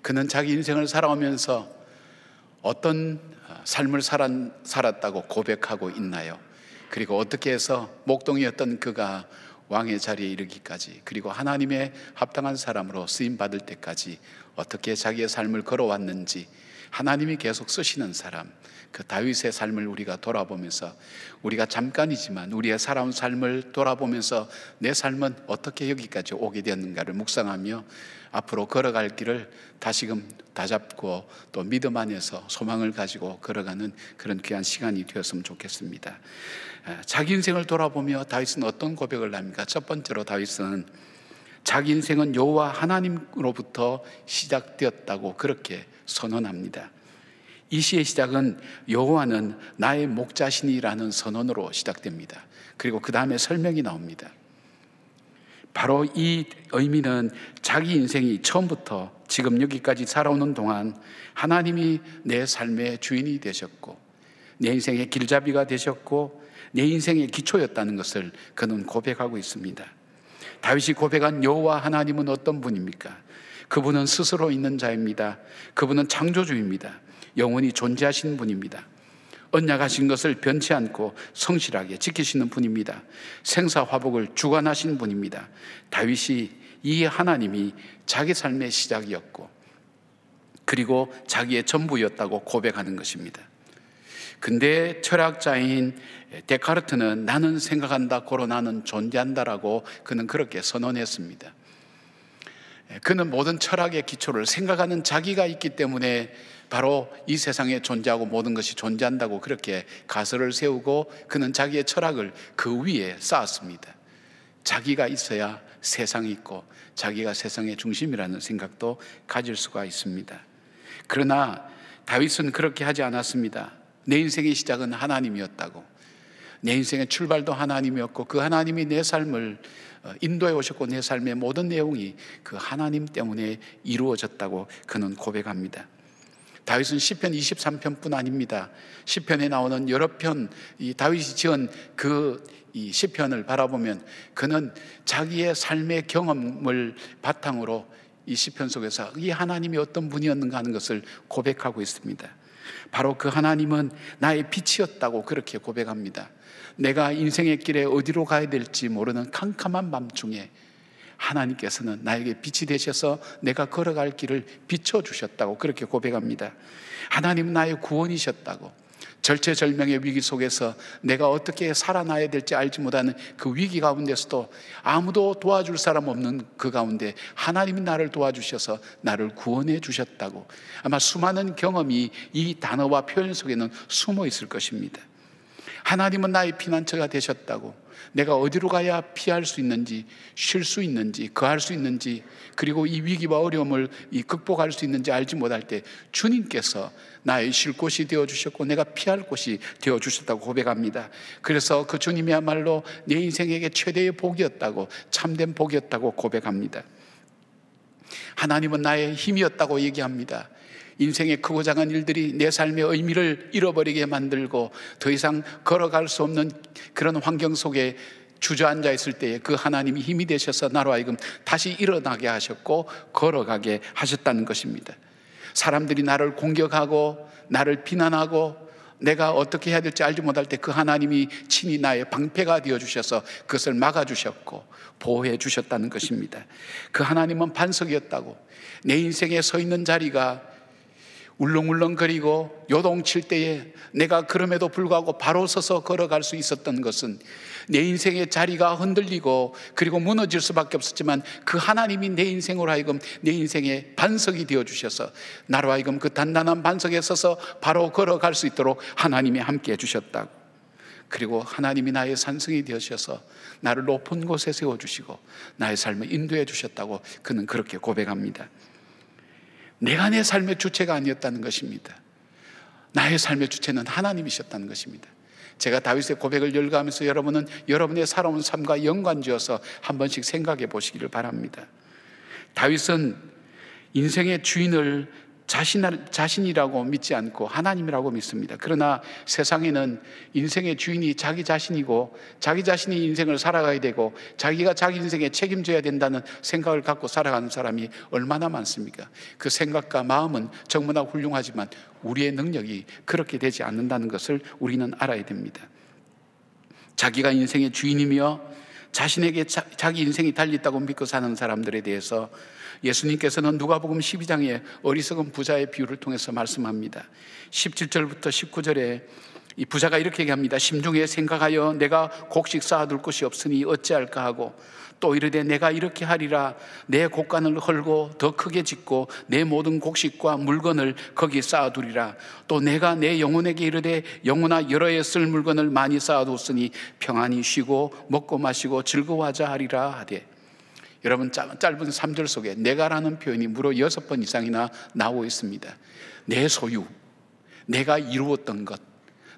그는 자기 인생을 살아오면서 어떤 삶을 살았다고 고백하고 있나요? 그리고 어떻게 해서 목동이었던 그가 왕의 자리에 이르기까지, 그리고 하나님의 합당한 사람으로 쓰임받을 때까지 어떻게 자기의 삶을 걸어왔는지, 하나님이 계속 쓰시는 사람, 그 다윗의 삶을 우리가 돌아보면서, 우리가 잠깐이지만 우리의 살아온 삶을 돌아보면서 내 삶은 어떻게 여기까지 오게 되었는가를 묵상하며 앞으로 걸어갈 길을 다시금 다잡고 또 믿음 안에서 소망을 가지고 걸어가는 그런 귀한 시간이 되었으면 좋겠습니다. 자기 인생을 돌아보며 다윗은 어떤 고백을 합니까? 첫 번째로 다윗은 자기 인생은 여호와 하나님으로부터 시작되었다고 그렇게 선언합니다. 이 시의 시작은 여호와는 나의 목자시니라는 선언으로 시작됩니다. 그리고 그 다음에 설명이 나옵니다. 바로 이 의미는 자기 인생이 처음부터 지금 여기까지 살아오는 동안 하나님이 내 삶의 주인이 되셨고 내 인생의 길잡이가 되셨고 내 인생의 기초였다는 것을 그는 고백하고 있습니다. 다윗이 고백한 여호와 하나님은 어떤 분입니까? 그분은 스스로 있는 자입니다. 그분은 창조주입니다. 영원히 존재하신 분입니다. 언약하신 것을 변치 않고 성실하게 지키시는 분입니다. 생사화복을 주관하신 분입니다. 다윗이 이 하나님이 자기 삶의 시작이었고 그리고 자기의 전부였다고 고백하는 것입니다. 근데 철학자인 데카르트는 나는 생각한다, 고로 나는 존재한다라고 그는 그렇게 선언했습니다. 그는 모든 철학의 기초를 생각하는 자기가 있기 때문에 바로 이 세상에 존재하고 모든 것이 존재한다고 그렇게 가설을 세우고 그는 자기의 철학을 그 위에 쌓았습니다. 자기가 있어야 세상이 있고 자기가 세상의 중심이라는 생각도 가질 수가 있습니다. 그러나 다윗은 그렇게 하지 않았습니다. 내 인생의 시작은 하나님이었다고, 내 인생의 출발도 하나님이었고 그 하나님이 내 삶을 인도해 오셨고 내 삶의 모든 내용이 그 하나님 때문에 이루어졌다고 그는 고백합니다. 다윗은 시편 23편뿐 아닙니다. 시편에 나오는 여러 편, 이 다윗이 지은 이 시편을 바라보면 그는 자기의 삶의 경험을 바탕으로 이 시편 속에서 이 하나님이 어떤 분이었는가 하는 것을 고백하고 있습니다. 바로 그 하나님은 나의 빛이었다고 그렇게 고백합니다. 내가 인생의 길에 어디로 가야 될지 모르는 캄캄한 밤중에 하나님께서는 나에게 빛이 되셔서 내가 걸어갈 길을 비춰주셨다고 그렇게 고백합니다. 하나님은 나의 구원이셨다고, 절체절명의 위기 속에서 내가 어떻게 살아나야 될지 알지 못하는 그 위기 가운데서도 아무도 도와줄 사람 없는 그 가운데 하나님이 나를 도와주셔서 나를 구원해 주셨다고, 아마 수많은 경험이 이 단어와 표현 속에는 숨어 있을 것입니다. 하나님은 나의 피난처가 되셨다고, 내가 어디로 가야 피할 수 있는지, 쉴 수 있는지, 거할 수 있는지, 그리고 이 위기와 어려움을 극복할 수 있는지 알지 못할 때 주님께서 나의 쉴 곳이 되어주셨고 내가 피할 곳이 되어주셨다고 고백합니다. 그래서 그 주님이야말로 내 인생에게 최대의 복이었다고, 참된 복이었다고 고백합니다. 하나님은 나의 힘이었다고 얘기합니다. 인생의 크고 작은 일들이 내 삶의 의미를 잃어버리게 만들고 더 이상 걸어갈 수 없는 그런 환경 속에 주저앉아 있을 때에 그 하나님이 힘이 되셔서 나로 하여금 다시 일어나게 하셨고 걸어가게 하셨다는 것입니다. 사람들이 나를 공격하고 나를 비난하고 내가 어떻게 해야 될지 알지 못할 때 그 하나님이 친히 나의 방패가 되어주셔서 그것을 막아주셨고 보호해 주셨다는 것입니다. 그 하나님은 반석이었다고, 내 인생에 서 있는 자리가 울렁울렁거리고 요동칠 때에 내가 그럼에도 불구하고 바로 서서 걸어갈 수 있었던 것은 내 인생의 자리가 흔들리고 그리고 무너질 수밖에 없었지만 그 하나님이 내 인생으로 하여금 내 인생의 반석이 되어주셔서 나로 하여금 그 단단한 반석에 서서 바로 걸어갈 수 있도록 하나님이 함께 해주셨다고, 그리고 하나님이 나의 산성이 되어주셔서 나를 높은 곳에 세워주시고 나의 삶을 인도해 주셨다고 그는 그렇게 고백합니다. 내가 내 삶의 주체가 아니었다는 것입니다. 나의 삶의 주체는 하나님이셨다는 것입니다. 제가 다윗의 고백을 열거하면서 여러분은 여러분의 살아온 삶과 연관지어서 한 번씩 생각해 보시기를 바랍니다. 다윗은 인생의 주인을 자신이라고 믿지 않고 하나님이라고 믿습니다. 그러나 세상에는 인생의 주인이 자기 자신이고 자기 자신이 인생을 살아가야 되고 자기가 자기 인생에 책임져야 된다는 생각을 갖고 살아가는 사람이 얼마나 많습니까? 그 생각과 마음은 정말 훌륭하지만 우리의 능력이 그렇게 되지 않는다는 것을 우리는 알아야 됩니다. 자기가 인생의 주인이며 자신에게 자기 인생이 달렸다고 믿고 사는 사람들에 대해서 예수님께서는 누가복음 12장에 어리석은 부자의 비유를 통해서 말씀합니다. 17절부터 19절에 이 부자가 이렇게 얘기합니다. 심중에 생각하여 내가 곡식 쌓아둘 곳이 없으니 어찌할까 하고 또 이르되 내가 이렇게 하리라, 내 곡간을 헐고 더 크게 짓고 내 모든 곡식과 물건을 거기 쌓아두리라. 또 내가 내 영혼에게 이르되 영혼아 여러 해 쓸 물건을 많이 쌓아뒀으니 평안히 쉬고 먹고 마시고 즐거워하자 하리라 하되, 여러분 짧은 3절 속에 내가라는 표현이 무려 6번 이상이나 나오고 있습니다. 내 소유, 내가 이루었던 것,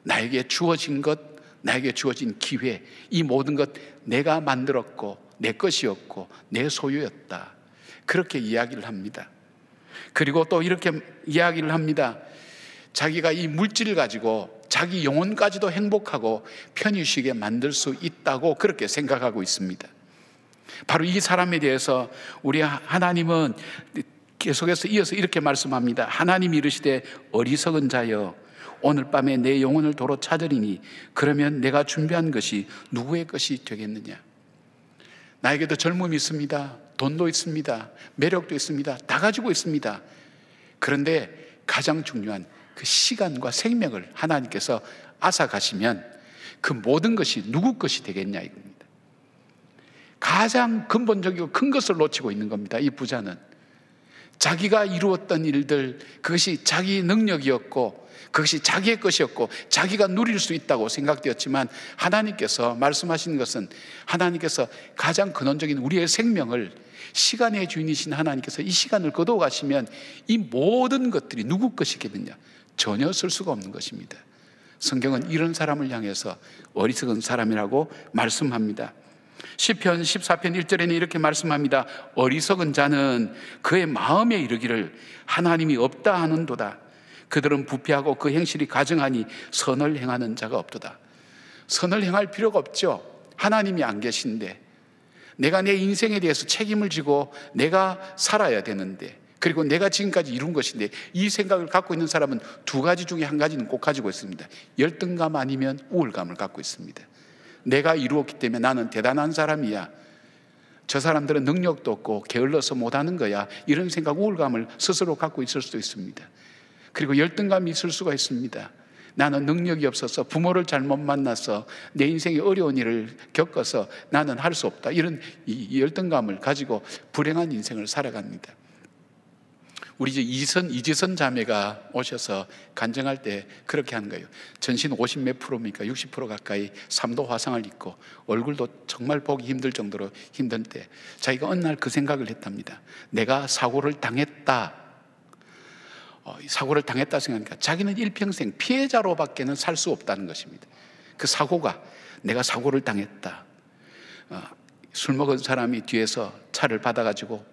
나에게 주어진 것, 나에게 주어진 기회, 이 모든 것 내가 만들었고 내 것이었고 내 소유였다, 그렇게 이야기를 합니다. 그리고 또 이렇게 이야기를 합니다. 자기가 이 물질을 가지고 자기 영혼까지도 행복하고 편히 쉬게 만들 수 있다고 그렇게 생각하고 있습니다. 바로 이 사람에 대해서 우리 하나님은 계속해서 이어서 이렇게 말씀합니다. 하나님이 이르시되 어리석은 자여 오늘 밤에 내 영혼을 도로 찾으리니 그러면 내가 준비한 것이 누구의 것이 되겠느냐. 나에게도 젊음이 있습니다. 돈도 있습니다. 매력도 있습니다. 다 가지고 있습니다. 그런데 가장 중요한 그 시간과 생명을 하나님께서 앗아가시면 그 모든 것이 누구 것이 되겠냐 이겁니다. 가장 근본적이고 큰 것을 놓치고 있는 겁니다. 이 부자는 자기가 이루었던 일들, 그것이 자기 능력이었고 그것이 자기의 것이었고 자기가 누릴 수 있다고 생각되었지만 하나님께서 말씀하시는 것은, 하나님께서 가장 근원적인 우리의 생명을, 시간의 주인이신 하나님께서 이 시간을 거둬가시면 이 모든 것들이 누구 것이겠느냐? 전혀 쓸 수가 없는 것입니다. 성경은 이런 사람을 향해서 어리석은 사람이라고 말씀합니다. 시편 14편 1절에는 이렇게 말씀합니다. 어리석은 자는 그의 마음에 이르기를 하나님이 없다 하는도다. 그들은 부패하고 그 행실이 가증하니 선을 행하는 자가 없도다. 선을 행할 필요가 없죠. 하나님이 안 계신데, 내가 내 인생에 대해서 책임을 지고 내가 살아야 되는데, 그리고 내가 지금까지 이룬 것인데, 이 생각을 갖고 있는 사람은 두 가지 중에 한 가지는 꼭 가지고 있습니다. 열등감 아니면 우월감을 갖고 있습니다. 내가 이루었기 때문에 나는 대단한 사람이야, 저 사람들은 능력도 없고 게을러서 못하는 거야, 이런 생각, 우월감을 스스로 갖고 있을 수도 있습니다. 그리고 열등감이 있을 수가 있습니다. 나는 능력이 없어서, 부모를 잘못 만나서, 내 인생에 어려운 일을 겪어서 나는 할 수 없다, 이런 이 열등감을 가지고 불행한 인생을 살아갑니다. 우리 이지선 자매가 오셔서 간증할 때 그렇게 하는 거예요. 전신 50몇 프로입니까? 60% 가까이 3도 화상을 입고 얼굴도 정말 보기 힘들 정도로 힘든 때 자기가 어느 날 그 생각을 했답니다. 내가 사고를 당했다. 사고를 당했다 생각하니까 자기는 일평생 피해자로밖에는 살 수 없다는 것입니다. 그 사고가, 내가 사고를 당했다. 술 먹은 사람이 뒤에서 차를 받아가지고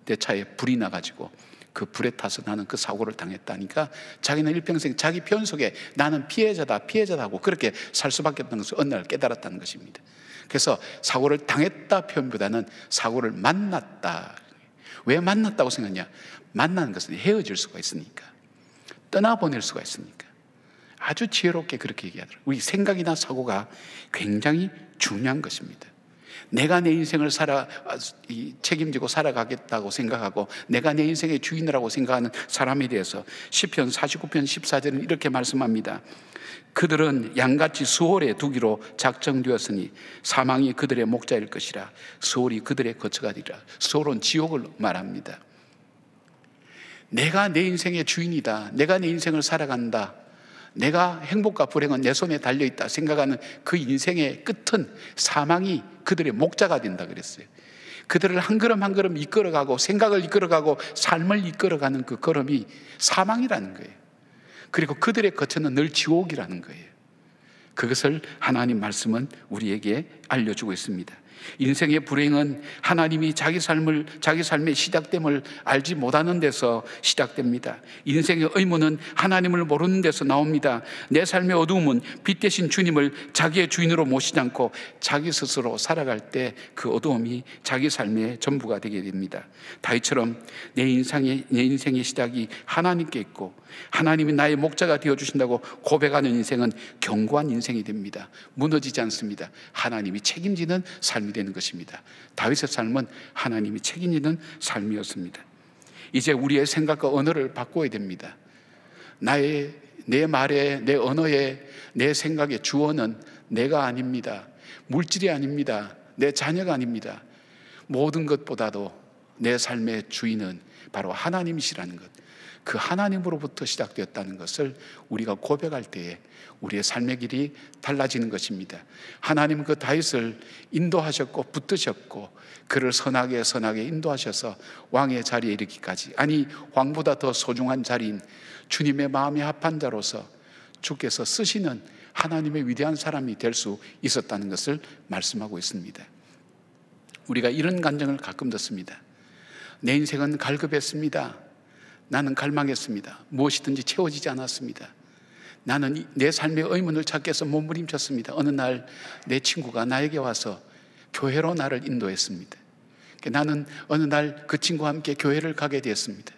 내 차에 불이 나가지고 그 불에 타서 나는 그 사고를 당했다니까 자기는 일평생 자기 편 속에 나는 피해자다고 그렇게 살 수밖에 없는 것을 어느 날 깨달았다는 것입니다. 그래서 사고를 당했다 표현보다는 사고를 만났다. 왜 만났다고 생각하냐? 만나는 것은 헤어질 수가 있으니까, 떠나보낼 수가 있으니까. 아주 지혜롭게 그렇게 얘기하더라고요. 우리 생각이나 사고가 굉장히 중요한 것입니다. 내가 내 인생을 책임지고 살아가겠다고 생각하고 내가 내 인생의 주인이라고 생각하는 사람에 대해서 시편 49편 14절은 이렇게 말씀합니다. 그들은 양같이 수월에 두기로 작정되었으니 사망이 그들의 목자일 것이라. 수월이 그들의 거처가 되리라. 수월은 지옥을 말합니다. 내가 내 인생의 주인이다, 내가 내 인생을 살아간다, 내가 행복과 불행은 내 손에 달려있다 생각하는 그 인생의 끝은 사망이 그들의 목자가 된다 그랬어요. 그들을 한 걸음 한 걸음 이끌어가고 생각을 이끌어가고 삶을 이끌어가는 그 걸음이 사망이라는 거예요. 그리고 그들의 거처는 늘 지옥이라는 거예요. 그것을 하나님 말씀은 우리에게 알려주고 있습니다. 인생의 불행은 하나님이 자기 삶의 시작됨을 알지 못하는 데서 시작됩니다. 인생의 의문은 하나님을 모르는 데서 나옵니다. 내 삶의 어두움은 빛 대신 주님을 자기의 주인으로 모시지 않고 자기 스스로 살아갈 때 그 어두움이 자기 삶의 전부가 되게 됩니다. 다윗처럼 내 인생의 시작이 하나님께 있고 하나님이 나의 목자가 되어주신다고 고백하는 인생은 견고한 인생이 됩니다. 무너지지 않습니다. 하나님이 책임지는 삶이 되는 것입니다. 다윗의 삶은 하나님이 책임지는 삶이었습니다. 이제 우리의 생각과 언어를 바꿔야 됩니다. 내 말에, 내 언어에, 내 생각의 주어는 내가 아닙니다. 물질이 아닙니다. 내 자녀가 아닙니다. 모든 것보다도 내 삶의 주인은 바로 하나님이시라는 것, 그 하나님으로부터 시작되었다는 것을 우리가 고백할 때에 우리의 삶의 길이 달라지는 것입니다. 하나님은 그 다윗을 인도하셨고 붙드셨고 그를 선하게 인도하셔서 왕의 자리에 이르기까지, 아니 왕보다 더 소중한 자리인 주님의 마음에 합한 자로서 주께서 쓰시는 하나님의 위대한 사람이 될 수 있었다는 것을 말씀하고 있습니다. 우리가 이런 간증을 가끔 듣습니다. 내 인생은 갈급했습니다. 나는 갈망했습니다. 무엇이든지 채워지지 않았습니다. 나는 내 삶의 의문을 찾기 위해서 몸부림쳤습니다. 어느 날 내 친구가 나에게 와서 교회로 나를 인도했습니다. 나는 어느 날 그 친구와 함께 교회를 가게 되었습니다.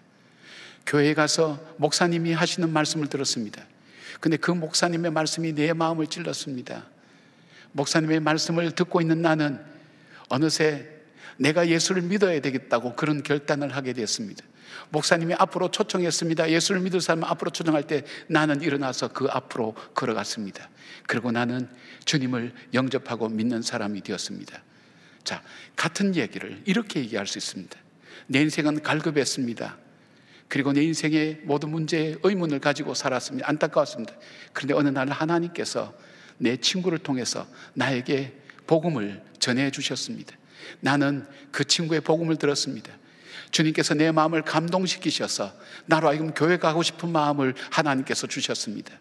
교회에 가서 목사님이 하시는 말씀을 들었습니다. 근데 그 목사님의 말씀이 내 마음을 찔렀습니다. 목사님의 말씀을 듣고 있는 나는 어느새 내가 예수를 믿어야 되겠다고 그런 결단을 하게 되었습니다. 목사님이 앞으로 초청했습니다. 예수를 믿을 사람 앞으로 초청할 때 나는 일어나서 그 앞으로 걸어갔습니다. 그리고 나는 주님을 영접하고 믿는 사람이 되었습니다. 자, 같은 얘기를 이렇게 얘기할 수 있습니다. 내 인생은 갈급했습니다. 그리고 내 인생의 모든 문제에 의문을 가지고 살았습니다. 안타까웠습니다. 그런데 어느 날 하나님께서 내 친구를 통해서 나에게 복음을 전해 주셨습니다. 나는 그 친구의 복음을 들었습니다. 주님께서 내 마음을 감동시키셔서 나로 하여금 교회 가고 싶은 마음을 하나님께서 주셨습니다.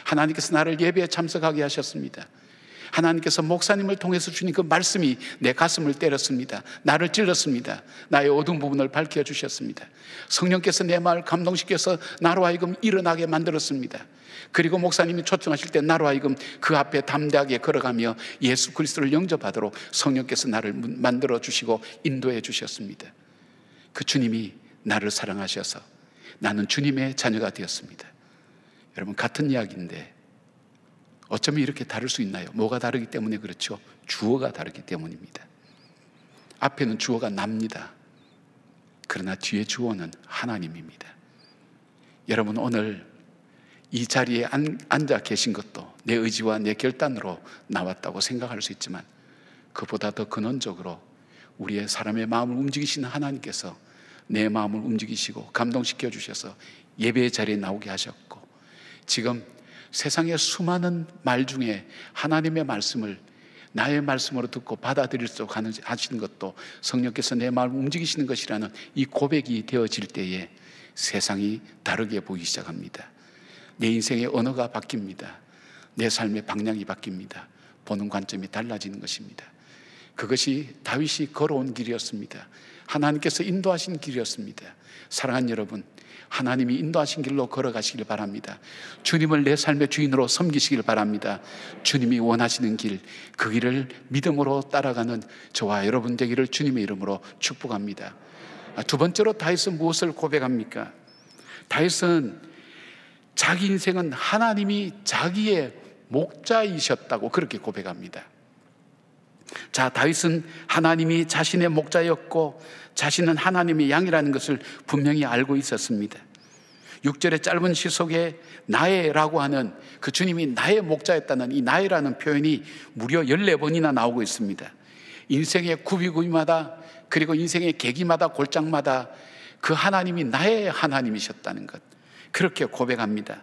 하나님께서 나를 예배에 참석하게 하셨습니다. 하나님께서 목사님을 통해서 주신 그 말씀이 내 가슴을 때렸습니다. 나를 찔렀습니다. 나의 어두운 부분을 밝혀주셨습니다. 성령께서 내 마음을 감동시켜서 나로 하여금 일어나게 만들었습니다. 그리고 목사님이 초청하실 때 나로 하여금 그 앞에 담대하게 걸어가며 예수 그리스도를 영접하도록 성령께서 나를 만들어 주시고 인도해 주셨습니다. 그 주님이 나를 사랑하셔서 나는 주님의 자녀가 되었습니다. 여러분, 같은 이야기인데 어쩌면 이렇게 다를 수 있나요? 뭐가 다르기 때문에 그렇죠? 주어가 다르기 때문입니다. 앞에는 주어가 납니다. 그러나 뒤에 주어는 하나님입니다. 여러분, 오늘 이 자리에 앉아 계신 것도 내 의지와 내 결단으로 나왔다고 생각할 수 있지만, 그보다 더 근원적으로 우리의 사람의 마음을 움직이시는 하나님께서 내 마음을 움직이시고 감동시켜 주셔서 예배의 자리에 나오게 하셨고, 지금 세상의 수많은 말 중에 하나님의 말씀을 나의 말씀으로 듣고 받아들일 수 있도록 하시는 것도 성령께서 내 마음을 움직이시는 것이라는 이 고백이 되어질 때에 세상이 다르게 보이기 시작합니다. 내 인생의 언어가 바뀝니다. 내 삶의 방향이 바뀝니다. 보는 관점이 달라지는 것입니다. 그것이 다윗이 걸어온 길이었습니다. 하나님께서 인도하신 길이었습니다. 사랑하는 여러분, 하나님이 인도하신 길로 걸어가시길 바랍니다. 주님을 내 삶의 주인으로 섬기시길 바랍니다. 주님이 원하시는 길, 그 길을 믿음으로 따라가는 저와 여러분 되기를 주님의 이름으로 축복합니다. 두 번째로 다윗은 무엇을 고백합니까? 다윗은 자기 인생은 하나님이 자기의 목자이셨다고 그렇게 고백합니다. 자, 다윗은 하나님이 자신의 목자였고 자신은 하나님의 양이라는 것을 분명히 알고 있었습니다. 6절의 짧은 시 속에 나의라고 하는 그 주님이 나의 목자였다는 이 나의라는 표현이 무려 14번이나 나오고 있습니다. 인생의 구비구비마다, 그리고 인생의 계기마다, 골장마다 그 하나님이 나의 하나님이셨다는 것, 그렇게 고백합니다.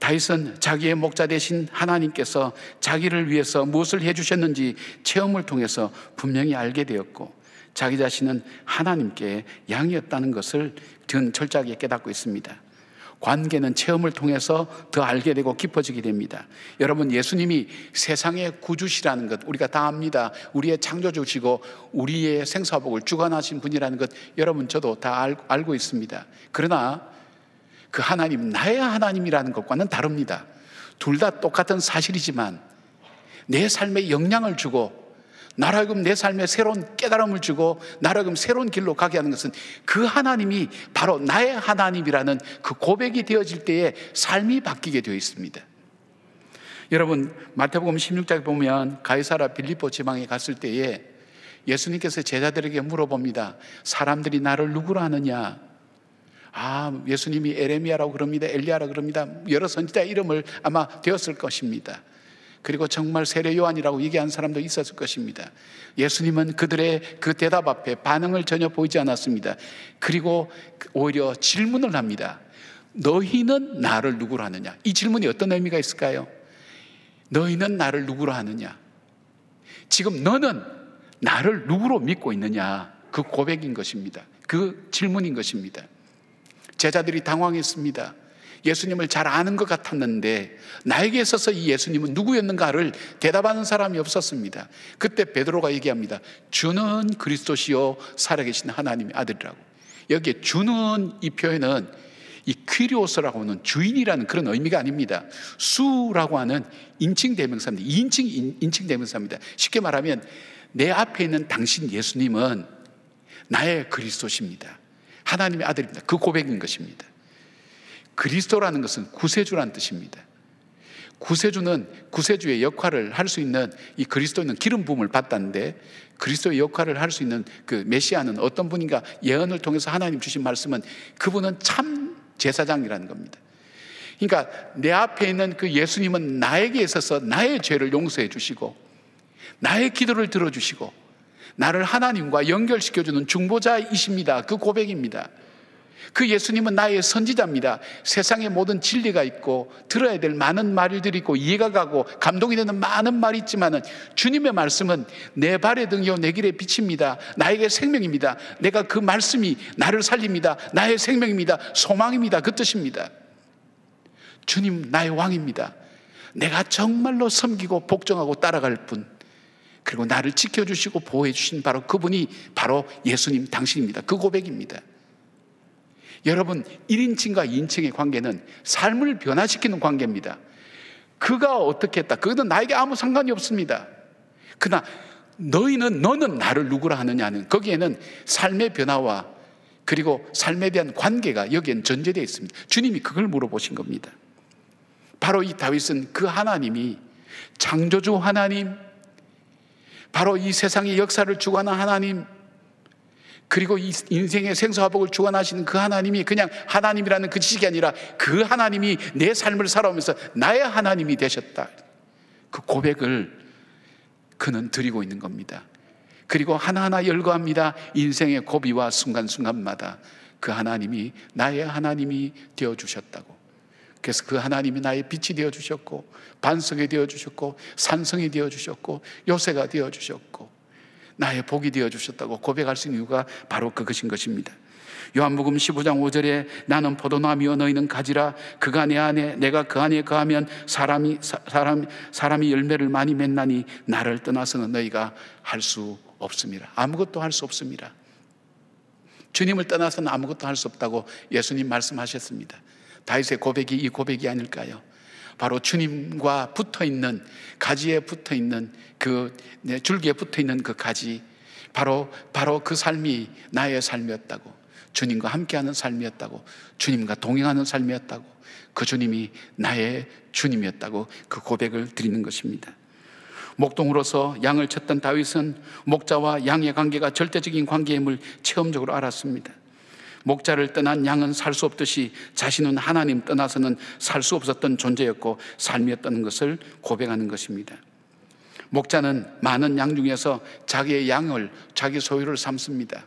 다윗은 자기의 목자 되신 하나님께서 자기를 위해서 무엇을 해주셨는지 체험을 통해서 분명히 알게 되었고, 자기 자신은 하나님께 양이었다는 것을 철저하게 깨닫고 있습니다. 관계는 체험을 통해서 더 알게 되고 깊어지게 됩니다. 여러분, 예수님이 세상의 구주시라는 것 우리가 다 압니다. 우리의 창조주시고 우리의 생사복을 주관하신 분이라는 것 여러분, 저도 다 알고 있습니다. 그러나 그 하나님, 나의 하나님이라는 것과는 다릅니다. 둘 다 똑같은 사실이지만 내 삶에 영향을 주고 나로 하여금 내 삶에 새로운 깨달음을 주고 나로 하여금 새로운 길로 가게 하는 것은 그 하나님이 바로 나의 하나님이라는 그 고백이 되어질 때에 삶이 바뀌게 되어 있습니다. 여러분, 마태복음 16장에 보면 가이사랴 빌립보 지방에 갔을 때에 예수님께서 제자들에게 물어봅니다. 사람들이 나를 누구로 아느냐? 예수님이 에레미야라고 그럽니다. 엘리야라고 그럽니다. 여러 선지자 이름을 아마 되었을 것입니다. 그리고 정말 세례 요한이라고 얘기한 사람도 있었을 것입니다. 예수님은 그들의 그 대답 앞에 반응을 전혀 보이지 않았습니다. 그리고 오히려 질문을 합니다. 너희는 나를 누구로 하느냐? 이 질문이 어떤 의미가 있을까요? 너희는 나를 누구로 하느냐? 지금 너는 나를 누구로 믿고 있느냐? 그 고백인 것입니다. 그 질문인 것입니다. 제자들이 당황했습니다. 예수님을 잘 아는 것 같았는데 나에게 있어서 이 예수님은 누구였는가를 대답하는 사람이 없었습니다. 그때 베드로가 얘기합니다. 주는 그리스도시요 살아계신 하나님의 아들이라고. 여기에 주는 이 표현은 이 퀴리오스라고 하는 주인이라는 그런 의미가 아닙니다. 수라고 하는 인칭 대명사입니다. 인칭 대명사입니다. 쉽게 말하면 내 앞에 있는 당신 예수님은 나의 그리스도십니다. 하나님의 아들입니다. 그 고백인 것입니다. 그리스도라는 것은 구세주라는 뜻입니다. 구세주는 구세주의 역할을 할 수 있는 이 그리스도는 기름 부음을 받았는데 그리스도의 역할을 할 수 있는 그 메시아는 어떤 분인가 예언을 통해서 하나님 주신 말씀은 그분은 참 제사장이라는 겁니다. 그러니까 내 앞에 있는 그 예수님은 나에게 있어서 나의 죄를 용서해 주시고 나의 기도를 들어주시고 나를 하나님과 연결시켜주는 중보자이십니다. 그 고백입니다. 그 예수님은 나의 선지자입니다. 세상에 모든 진리가 있고 들어야 될 많은 말들이 있고 이해가 가고 감동이 되는 많은 말이 있지만 주님의 말씀은 내 발의 등이요 내 길의 빛입니다. 나에게 생명입니다. 내가 그 말씀이 나를 살립니다. 나의 생명입니다. 소망입니다. 그 뜻입니다. 주님 나의 왕입니다. 내가 정말로 섬기고 복종하고 따라갈 분, 그리고 나를 지켜주시고 보호해 주신 바로 그분이 바로 예수님 당신입니다. 그 고백입니다. 여러분, 1인칭과 2인칭의 관계는 삶을 변화시키는 관계입니다. 그가 어떻게 했다, 그거는 나에게 아무 상관이 없습니다. 그러나 너는 나를 누구라 하느냐는, 거기에는 삶의 변화와 그리고 삶에 대한 관계가 여기엔 전제되어 있습니다. 주님이 그걸 물어보신 겁니다. 바로 이 다윗은 그 하나님이 창조주 하나님, 바로 이 세상의 역사를 주관하는 하나님, 그리고 이 인생의 생사화복을 주관하시는 그 하나님이 그냥 하나님이라는 그 지식이 아니라 그 하나님이 내 삶을 살아오면서 나의 하나님이 되셨다, 그 고백을 그는 드리고 있는 겁니다. 그리고 하나하나 열거합니다. 인생의 고비와 순간순간마다 그 하나님이 나의 하나님이 되어주셨다고. 그래서 그 하나님이 나의 빛이 되어주셨고, 반석이 되어주셨고, 산성이 되어주셨고, 요새가 되어주셨고, 나의 복이 되어주셨다고 고백할 수 있는 이유가 바로 그것인 것입니다. 요한복음 15장 5절에 나는 포도나무요 너희는 가지라, 그가 내 안에 내가 그 안에 거하면 사람이 열매를 많이 맺나니 나를 떠나서는 너희가 할 수 없습니다. 아무것도 할 수 없습니다. 주님을 떠나서는 아무것도 할 수 없다고 예수님 말씀하셨습니다. 다윗의 고백이 이 고백이 아닐까요? 바로 주님과 붙어있는, 가지에 붙어있는 그 줄기에 붙어있는 그 가지, 바로 그 삶이 나의 삶이었다고, 주님과 함께하는 삶이었다고, 주님과 동행하는 삶이었다고, 그 주님이 나의 주님이었다고 그 고백을 드리는 것입니다. 목동으로서 양을 쳤던 다윗은 목자와 양의 관계가 절대적인 관계임을 체험적으로 알았습니다. 목자를 떠난 양은 살 수 없듯이 자신은 하나님 떠나서는 살 수 없었던 존재였고 삶이었다는 것을 고백하는 것입니다. 목자는 많은 양 중에서 자기의 양을 자기 소유를 삼습니다.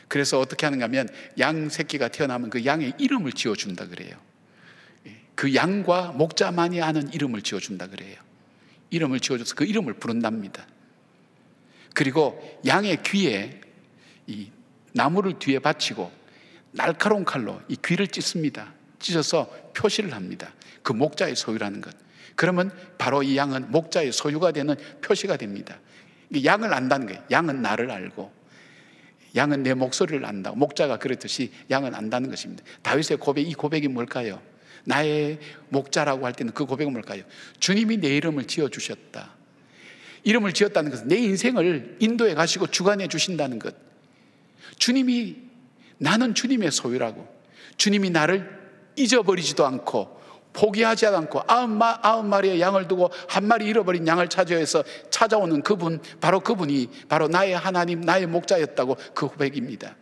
그래서 어떻게 하는가 하면 양 새끼가 태어나면 그 양의 이름을 지어준다 그래요. 그 양과 목자만이 아는 이름을 지어준다 그래요. 이름을 지어줘서 그 이름을 부른답니다. 그리고 양의 귀에 이 나무를 뒤에 받치고 날카로운 칼로 이 귀를 찢습니다. 찢어서 표시를 합니다. 그 목자의 소유라는 것. 그러면 바로 이 양은 목자의 소유가 되는 표시가 됩니다. 양을 안다는 거예요. 양은 나를 알고, 양은 내 목소리를 안다고. 목자가 그랬듯이 양은 안다는 것입니다. 다윗의 고백, 이 고백이 뭘까요? 나의 목자라고 할 때는 그 고백은 뭘까요? 주님이 내 이름을 지어주셨다. 이름을 지었다는 것은 내 인생을 인도해 가시고 주관해 주신다는 것. 주님이, 나는 주님의 소유라고, 주님이 나를 잊어버리지도 않고 포기하지 않고 90마리의 양을 두고 한 마리 잃어버린 양을 찾아 위해서 찾아오는 그분, 바로 그분이 바로 나의 하나님, 나의 목자였다고 그 고백입니다.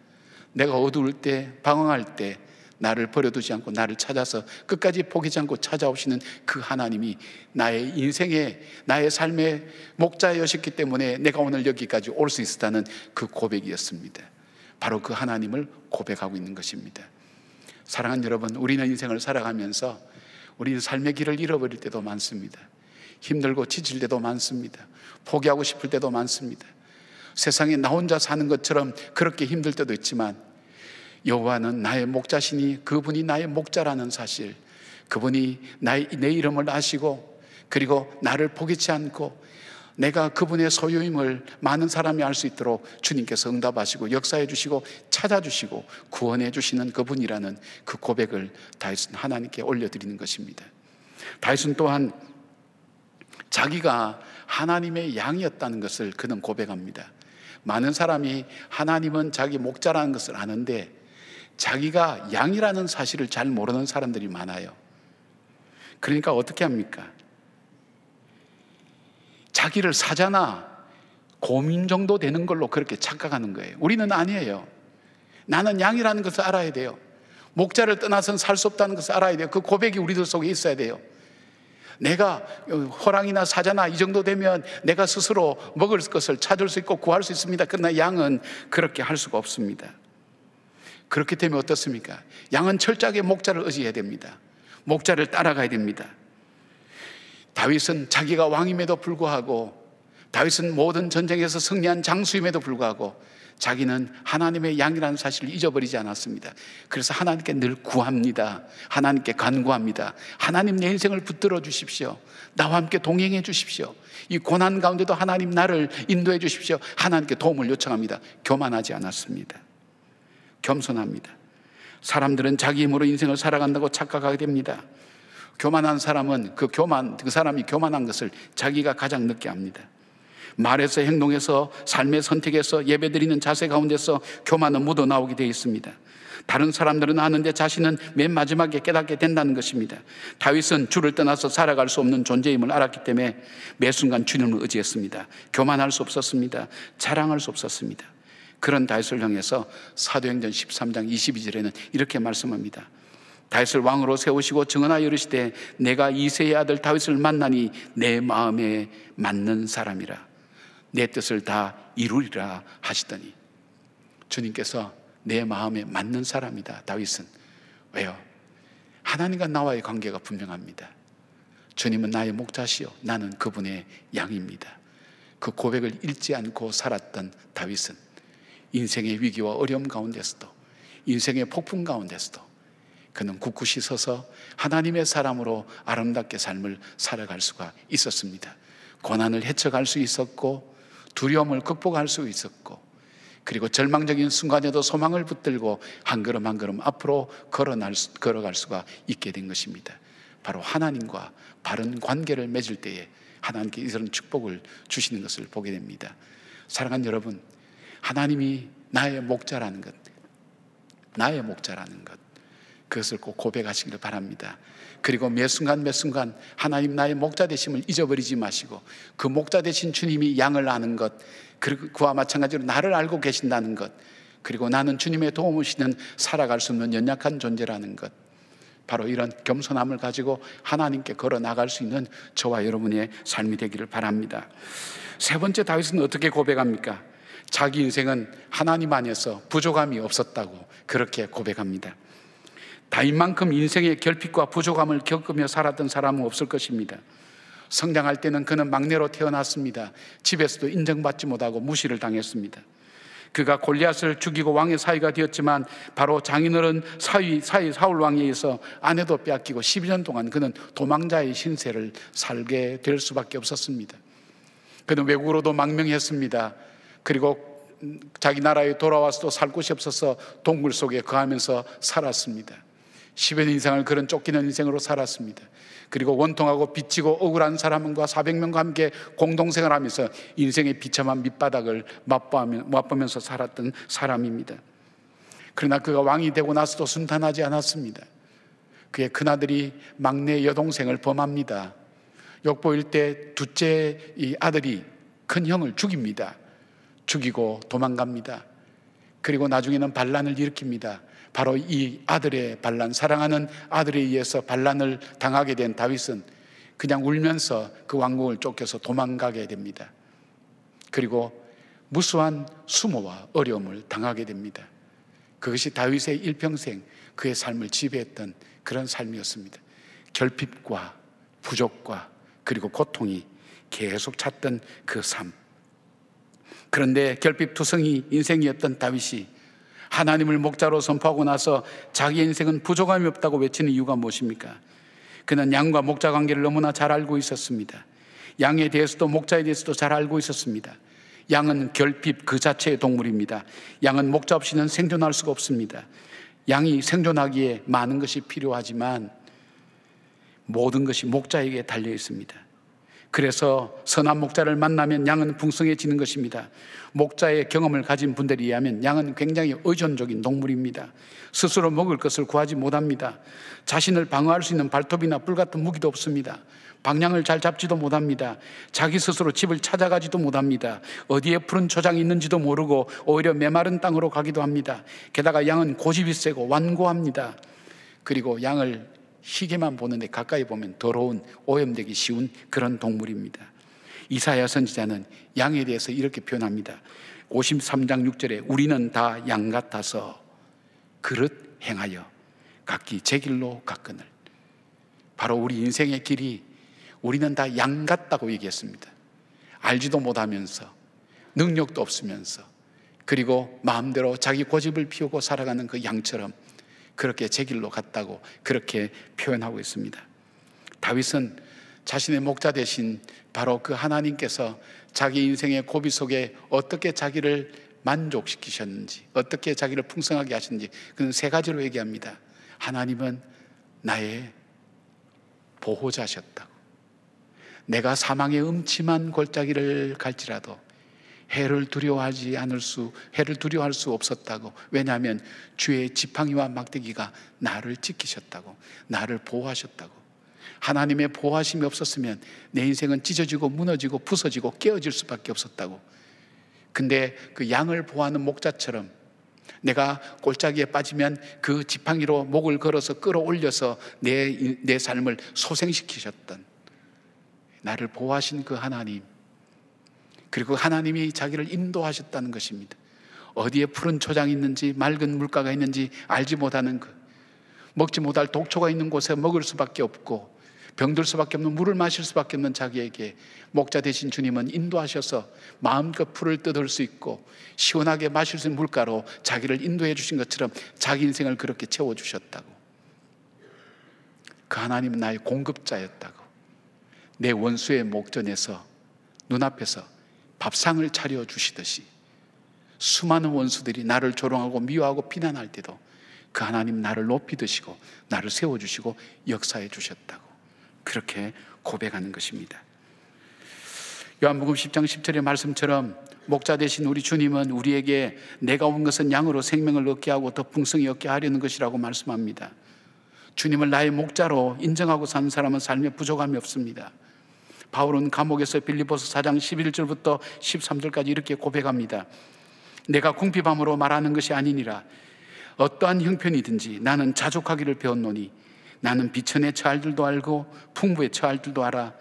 내가 어두울 때, 방황할 때 나를 버려두지 않고 나를 찾아서 끝까지 포기하지 않고 찾아오시는 그 하나님이 나의 인생의, 나의 삶의 목자였기 때문에 내가 오늘 여기까지 올 수 있었다는 그 고백이었습니다. 바로 그 하나님을 고백하고 있는 것입니다. 사랑하는 여러분, 우리는 인생을 살아가면서 우리는 삶의 길을 잃어버릴 때도 많습니다. 힘들고 지칠 때도 많습니다. 포기하고 싶을 때도 많습니다. 세상에 나 혼자 사는 것처럼 그렇게 힘들 때도 있지만 여호와는 나의 목자시니 그분이 나의 목자라는 사실, 그분이 내 이름을 아시고 그리고 나를 포기치 않고 내가 그분의 소유임을 많은 사람이 알 수 있도록 주님께서 응답하시고 역사해 주시고 찾아주시고 구원해 주시는 그분이라는 그 고백을 다윗은 하나님께 올려드리는 것입니다. 다윗은 또한 자기가 하나님의 양이었다는 것을 그는 고백합니다. 많은 사람이 하나님은 자기 목자라는 것을 아는데 자기가 양이라는 사실을 잘 모르는 사람들이 많아요. 그러니까 어떻게 합니까? 자기를 사자나 곰인 정도 되는 걸로 그렇게 착각하는 거예요. 우리는 아니에요. 나는 양이라는 것을 알아야 돼요. 목자를 떠나서는 살 수 없다는 것을 알아야 돼요. 그 고백이 우리들 속에 있어야 돼요. 내가 호랑이나 사자나 이 정도 되면 내가 스스로 먹을 것을 찾을 수 있고 구할 수 있습니다. 그러나 양은 그렇게 할 수가 없습니다. 그렇기 때문에 어떻습니까? 양은 철저하게 목자를 의지해야 됩니다. 목자를 따라가야 됩니다. 다윗은 자기가 왕임에도 불구하고 다윗은 모든 전쟁에서 승리한 장수임에도 불구하고 자기는 하나님의 양이라는 사실을 잊어버리지 않았습니다. 그래서 하나님께 늘 구합니다. 하나님께 간구합니다. 하나님, 내 인생을 붙들어 주십시오. 나와 함께 동행해 주십시오. 이 고난 가운데도 하나님, 나를 인도해 주십시오. 하나님께 도움을 요청합니다. 교만하지 않았습니다. 겸손합니다. 사람들은 자기 힘으로 인생을 살아간다고 착각하게 됩니다. 교만한 사람은 그 사람이 교만한 것을 자기가 가장 늦게 압니다. 말에서, 행동에서, 삶의 선택에서, 예배드리는 자세 가운데서 교만은 묻어나오게 되어 있습니다. 다른 사람들은 아는데 자신은 맨 마지막에 깨닫게 된다는 것입니다. 다윗은 주를 떠나서 살아갈 수 없는 존재임을 알았기 때문에 매 순간 주님을 의지했습니다. 교만할 수 없었습니다. 자랑할 수 없었습니다. 그런 다윗을 향해서 사도행전 13장 22절에는 이렇게 말씀합니다. 다윗을 왕으로 세우시고 증언하여 이르시되 내가 이새의 아들 다윗을 만나니 내 마음에 맞는 사람이라, 내 뜻을 다 이루리라 하시더니, 주님께서 내 마음에 맞는 사람이다, 다윗은. 왜요? 하나님과 나와의 관계가 분명합니다. 주님은 나의 목자시요 나는 그분의 양입니다. 그 고백을 잃지 않고 살았던 다윗은 인생의 위기와 어려움 가운데서도, 인생의 폭풍 가운데서도 그는 굳굳이 서서 하나님의 사람으로 아름답게 삶을 살아갈 수가 있었습니다. 고난을 헤쳐갈 수 있었고, 두려움을 극복할 수 있었고, 그리고 절망적인 순간에도 소망을 붙들고 한 걸음 한 걸음 앞으로 걸어갈 수가 있게 된 것입니다. 바로 하나님과 바른 관계를 맺을 때에 하나님께 이런 축복을 주시는 것을 보게 됩니다. 사랑하는 여러분, 하나님이 나의 목자라는 것, 나의 목자라는 것, 그것을 꼭 고백하시기를 바랍니다. 그리고 매 순간 매 순간 하나님 나의 목자 되심을 잊어버리지 마시고, 그 목자 되신 주님이 양을 아는 것, 그리고 그와 마찬가지로 나를 알고 계신다는 것, 그리고 나는 주님의 도움 없이는 살아갈 수 없는 연약한 존재라는 것, 바로 이런 겸손함을 가지고 하나님께 걸어 나갈 수 있는 저와 여러분의 삶이 되기를 바랍니다. 세 번째, 다윗은 어떻게 고백합니까? 자기 인생은 하나님 안에서 부족함이 없었다고 그렇게 고백합니다. 다윗만큼 인생의 결핍과 부족함을 겪으며 살았던 사람은 없을 것입니다. 성장할 때는 그는 막내로 태어났습니다. 집에서도 인정받지 못하고 무시를 당했습니다. 그가 골리앗을 죽이고 왕의 사위가 되었지만 바로 장인어른 사울 왕에 의해서 아내도 빼앗기고 12년 동안 그는 도망자의 신세를 살게 될 수밖에 없었습니다. 그는 외국으로도 망명했습니다. 그리고 자기 나라에 돌아와서도 살 곳이 없어서 동굴 속에 거하면서 살았습니다. 10여 년 이상을 그런 쫓기는 인생으로 살았습니다. 그리고 원통하고 빚지고 억울한 사람과 400명과 함께 공동생활하면서 인생의 비참한 밑바닥을 맛보면서 살았던 사람입니다. 그러나 그가 왕이 되고 나서도 순탄하지 않았습니다. 그의 큰아들이 막내 여동생을 범합니다. 욕보일 때 둘째 이 아들이 큰 형을 죽입니다. 죽이고 도망갑니다. 그리고 나중에는 반란을 일으킵니다. 바로 이 아들의 반란, 사랑하는 아들에 의해서 반란을 당하게 된 다윗은 그냥 울면서 그 왕궁을 쫓겨서 도망가게 됩니다. 그리고 무수한 수모와 어려움을 당하게 됩니다. 그것이 다윗의 일평생 그의 삶을 지배했던 그런 삶이었습니다. 결핍과 부족과 그리고 고통이 계속 찾던 그 삶. 그런데 결핍투성이 인생이었던 다윗이 하나님을 목자로 선포하고 나서 자기 인생은 부족함이 없다고 외치는 이유가 무엇입니까? 그는 양과 목자 관계를 너무나 잘 알고 있었습니다. 양에 대해서도 목자에 대해서도 잘 알고 있었습니다. 양은 결핍 그 자체의 동물입니다. 양은 목자 없이는 생존할 수가 없습니다. 양이 생존하기에 많은 것이 필요하지만 모든 것이 목자에게 달려 있습니다. 그래서 선한 목자를 만나면 양은 풍성해지는 것입니다. 목자의 경험을 가진 분들에 의하면 양은 굉장히 의존적인 동물입니다. 스스로 먹을 것을 구하지 못합니다. 자신을 방어할 수 있는 발톱이나 뿔 같은 무기도 없습니다. 방향을 잘 잡지도 못합니다. 자기 스스로 집을 찾아가지도 못합니다. 어디에 푸른 초장이 있는지도 모르고 오히려 메마른 땅으로 가기도 합니다. 게다가 양은 고집이 세고 완고합니다. 그리고 양을 희게만 보는데 가까이 보면 더러운, 오염되기 쉬운 그런 동물입니다. 이사야 선지자는 양에 대해서 이렇게 표현합니다. 53장 6절에 우리는 다 양 같아서 그릇 행하여 각기 제 길로 갔거늘. 바로 우리 인생의 길이 우리는 다 양 같다고 얘기했습니다. 알지도 못하면서 능력도 없으면서 그리고 마음대로 자기 고집을 피우고 살아가는 그 양처럼 그렇게 제 길로 갔다고 그렇게 표현하고 있습니다. 다윗은 자신의 목자 되신 바로 그 하나님께서 자기 인생의 고비 속에 어떻게 자기를 만족시키셨는지, 어떻게 자기를 풍성하게 하셨는지 그는 세 가지로 얘기합니다. 하나님은 나의 보호자셨다고. 내가 사망의 음침한 골짜기를 갈지라도 해를 두려워할 수 없었다고. 왜냐하면 주의 지팡이와 막대기가 나를 지키셨다고, 나를 보호하셨다고. 하나님의 보호하심이 없었으면 내 인생은 찢어지고 무너지고 부서지고 깨어질 수밖에 없었다고. 근데 그 양을 보호하는 목자처럼 내가 골짜기에 빠지면 그 지팡이로 목을 걸어서 끌어올려서 내 삶을 소생시키셨던, 나를 보호하신 그 하나님, 그리고 하나님이 자기를 인도하셨다는 것입니다. 어디에 푸른 초장이 있는지 맑은 물가가 있는지 알지 못하는 그, 먹지 못할 독초가 있는 곳에 먹을 수밖에 없고 병들 수밖에 없는, 물을 마실 수밖에 없는 자기에게 목자 되신 주님은 인도하셔서 마음껏 풀을 뜯을 수 있고 시원하게 마실 수 있는 물가로 자기를 인도해 주신 것처럼 자기 인생을 그렇게 채워주셨다고. 그 하나님은 나의 공급자였다고. 내 원수의 목전에서 눈앞에서 밥상을 차려주시듯이 수많은 원수들이 나를 조롱하고 미워하고 비난할 때도 그 하나님 나를 높이 드시고 나를 세워주시고 역사해 주셨다고 그렇게 고백하는 것입니다. 요한복음 10장 10절의 말씀처럼 목자 되신 우리 주님은 우리에게 내가 온 것은 양으로 생명을 얻게 하고 더 풍성히 얻게 하려는 것이라고 말씀합니다. 주님을 나의 목자로 인정하고 사는 사람은 삶에 부족함이 없습니다. 바울은 감옥에서 빌립보서 4장 11절부터 13절까지 이렇게 고백합니다. 내가 궁핍함으로 말하는 것이 아니니라. 어떠한 형편이든지 나는 자족하기를 배웠노니 나는 비천에 처할 줄도 알고 풍부에 처할 줄도 알아.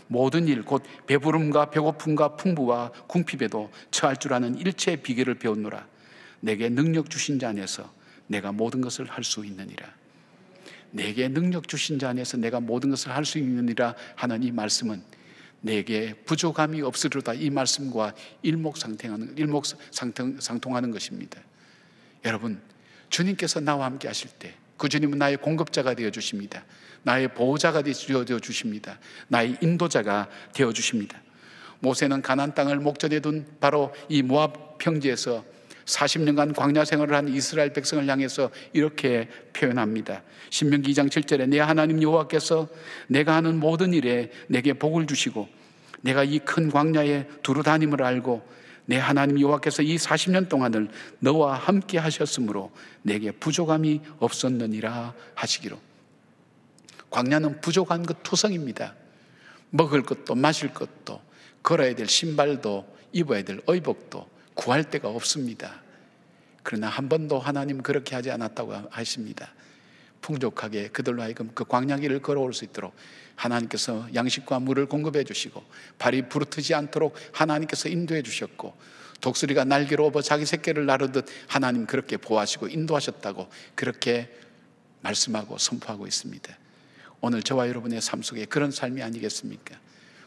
모든 일 곧 배부름과 배고픔과 풍부와 궁핍에도 처할 줄 아는 일체의 비결을 배웠노라. 내게 능력 주신 자 안에서 내가 모든 것을 할 수 있느니라. 내게 능력 주신 자 안에서 내가 모든 것을 할 수 있느니라 하는 이 말씀은 내게 부족함이 없으리로다, 이 말씀과 일목상통하는 것입니다. 여러분, 주님께서 나와 함께 하실 때 그 주님은 나의 공급자가 되어 주십니다. 나의 보호자가 되어 주십니다. 나의 인도자가 되어 주십니다. 모세는 가나안 땅을 목전에 둔 바로 이 모압 평지에서 40년간 광야 생활을 한 이스라엘 백성을 향해서 이렇게 표현합니다. 신명기 2장 7절에 내 하나님 여호와께서 내가 하는 모든 일에 내게 복을 주시고 내가 이 큰 광야에 두루 다님을 알고 내 하나님 여호와께서 이 40년 동안을 너와 함께 하셨으므로 내게 부족함이 없었느니라 하시기로. 광야는 부족한 것 투성입니다. 먹을 것도 마실 것도 걸어야 될 신발도 입어야 될 의복도 구할 데가 없습니다. 그러나 한 번도 하나님 그렇게 하지 않았다고 하십니다. 풍족하게 그들로 하여금 그 광야길을 걸어올 수 있도록 하나님께서 양식과 물을 공급해 주시고 발이 부르트지 않도록 하나님께서 인도해 주셨고 독수리가 날개로 업어 자기 새끼를 나르듯 하나님 그렇게 보호하시고 인도하셨다고 그렇게 말씀하고 선포하고 있습니다. 오늘 저와 여러분의 삶 속에 그런 삶이 아니겠습니까?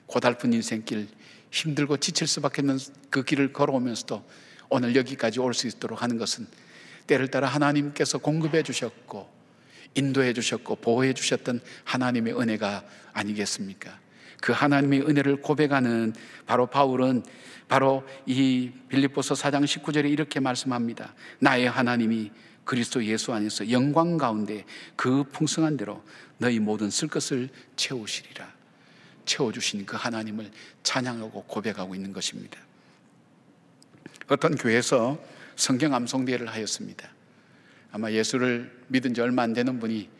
고달픈 인생길, 힘들고 지칠 수밖에 없는 그 길을 걸어오면서도 오늘 여기까지 올 수 있도록 하는 것은 때를 따라 하나님께서 공급해 주셨고 인도해 주셨고 보호해 주셨던 하나님의 은혜가 아니겠습니까? 그 하나님의 은혜를 고백하는 바로 바울은 바로 이 빌립보서 4장 19절에 이렇게 말씀합니다. 나의 하나님이 그리스도 예수 안에서 영광 가운데 그 풍성한 대로 너희 모든 쓸 것을 채우시리라. 채워주신 그 하나님을 찬양하고 고백하고 있는 것입니다. 어떤 교회에서 성경 암송대회를 하였습니다. 아마 예수를 믿은 지 얼마 안 되는 분이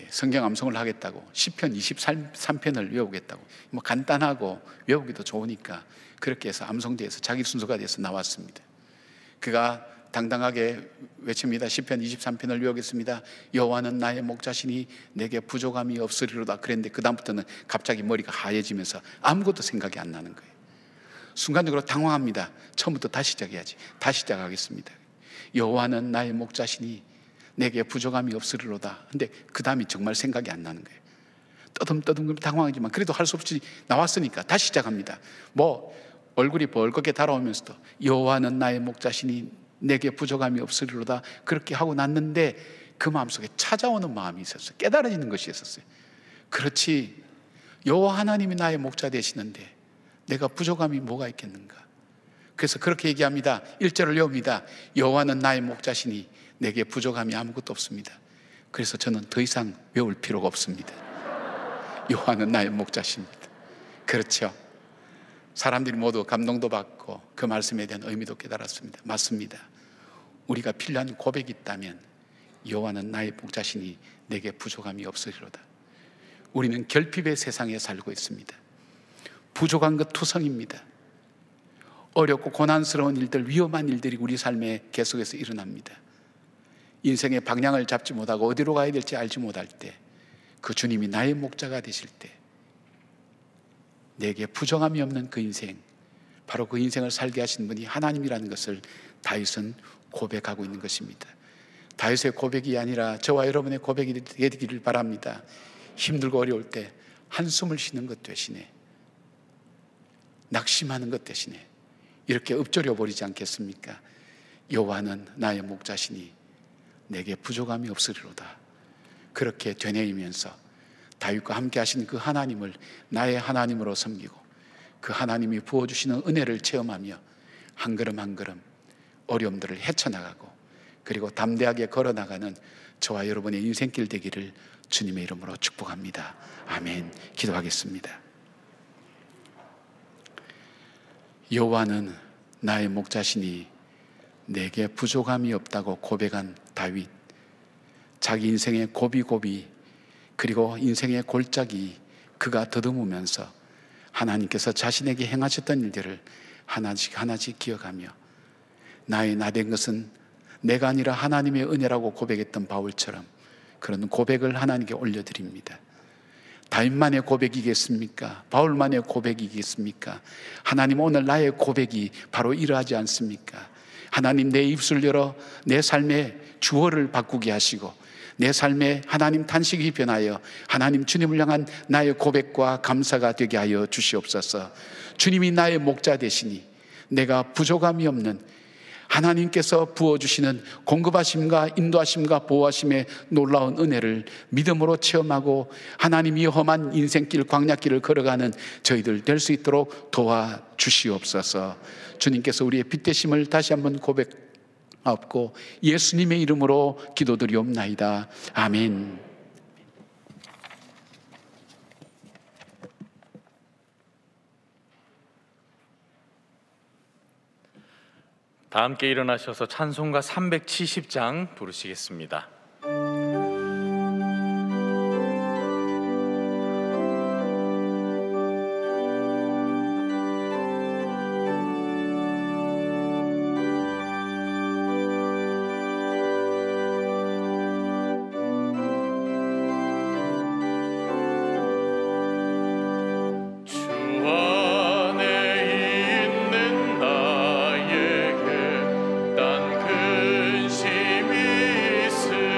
성경 암송을 하겠다고 시편 23편을 외우겠다고, 뭐 간단하고 외우기도 좋으니까 그렇게 해서 암송대회에서 자기 순서가 돼서 나왔습니다. 그가 당당하게 외칩니다. 시편 23편을 외우겠습니다. 여호와는 나의 목자시니 내게 부족함이 없으리로다. 그랬는데 그 다음부터는 갑자기 머리가 하얘지면서 아무것도 생각이 안 나는 거예요. 순간적으로 당황합니다. 처음부터 다시 시작해야지. 다시 시작하겠습니다. 여호와는 나의 목자시니 내게 부족함이 없으리로다. 근데 그 다음이 정말 생각이 안 나는 거예요. 떠듬떠듬 당황하지만 그래도 할 수 없이 나왔으니까 다시 시작합니다. 뭐 얼굴이 벌겋게 달아오면서도 여호와는 나의 목자시니 내게 부족함이 없으리로다 그렇게 하고 났는데 그 마음속에 찾아오는 마음이 있었어요. 깨달아지는 것이 있었어요. 그렇지, 여호와 하나님이 나의 목자 되시는데 내가 부족함이 뭐가 있겠는가. 그래서 그렇게 얘기합니다. 1절을 외웁니다. 여호와는 나의 목자시니 내게 부족함이 아무것도 없습니다. 그래서 저는 더 이상 외울 필요가 없습니다. 여호와는 나의 목자십니다. 그렇죠. 사람들이 모두 감동도 받고 그 말씀에 대한 의미도 깨달았습니다. 맞습니다. 우리가 필요한 고백이 있다면 여호와는 나의 목자시니 내게 부족함이 없으리로다. 우리는 결핍의 세상에 살고 있습니다. 부족한 것 투성입니다. 어렵고 고난스러운 일들, 위험한 일들이 우리 삶에 계속해서 일어납니다. 인생의 방향을 잡지 못하고 어디로 가야 될지 알지 못할 때 그 주님이 나의 목자가 되실 때 내게 부정함이 없는 그 인생, 바로 그 인생을 살게 하신 분이 하나님이라는 것을 다윗은 고백하고 있는 것입니다. 다윗의 고백이 아니라 저와 여러분의 고백이 되기를 바랍니다. 힘들고 어려울 때 한숨을 쉬는 것 대신에, 낙심하는 것 대신에 이렇게 읊조려 버리지 않겠습니까? 여호와는 나의 목자시니 내게 부족함이 없으리로다. 그렇게 되뇌이면서 다윗과 함께 하신 그 하나님을 나의 하나님으로 섬기고 그 하나님이 부어주시는 은혜를 체험하며 한 걸음 한 걸음 어려움들을 헤쳐나가고 그리고 담대하게 걸어나가는 저와 여러분의 인생길 되기를 주님의 이름으로 축복합니다. 아멘. 기도하겠습니다. 여호와는 나의 목자시니 내게 부족함이 없다고 고백한 다윗, 자기 인생의 고비고비 그리고 인생의 골짜기 그가 더듬으면서 하나님께서 자신에게 행하셨던 일들을 하나씩 하나씩 기억하며 나의 나된 것은 내가 아니라 하나님의 은혜라고 고백했던 바울처럼 그런 고백을 하나님께 올려드립니다. 다윗만의 고백이겠습니까? 바울만의 고백이겠습니까? 하나님, 오늘 나의 고백이 바로 이러하지 않습니까? 하나님, 내 입술 열어 내 삶의 주어를 바꾸게 하시고 내 삶에 하나님 탄식이 변하여 하나님 주님을 향한 나의 고백과 감사가 되게 하여 주시옵소서. 주님이 나의 목자 되시니 내가 부족함이 없는 하나님께서 부어주시는 공급하심과 인도하심과 보호하심의 놀라운 은혜를 믿음으로 체험하고 하나님이 험한 인생길 광야길을 걸어가는 저희들 될 수 있도록 도와주시옵소서. 주님께서 우리의 빛되심을 다시 한번 고백하옵고 예수님의 이름으로 기도드리옵나이다. 아멘. 다 함께 일어나셔서 찬송가 370장 부르시겠습니다. 있으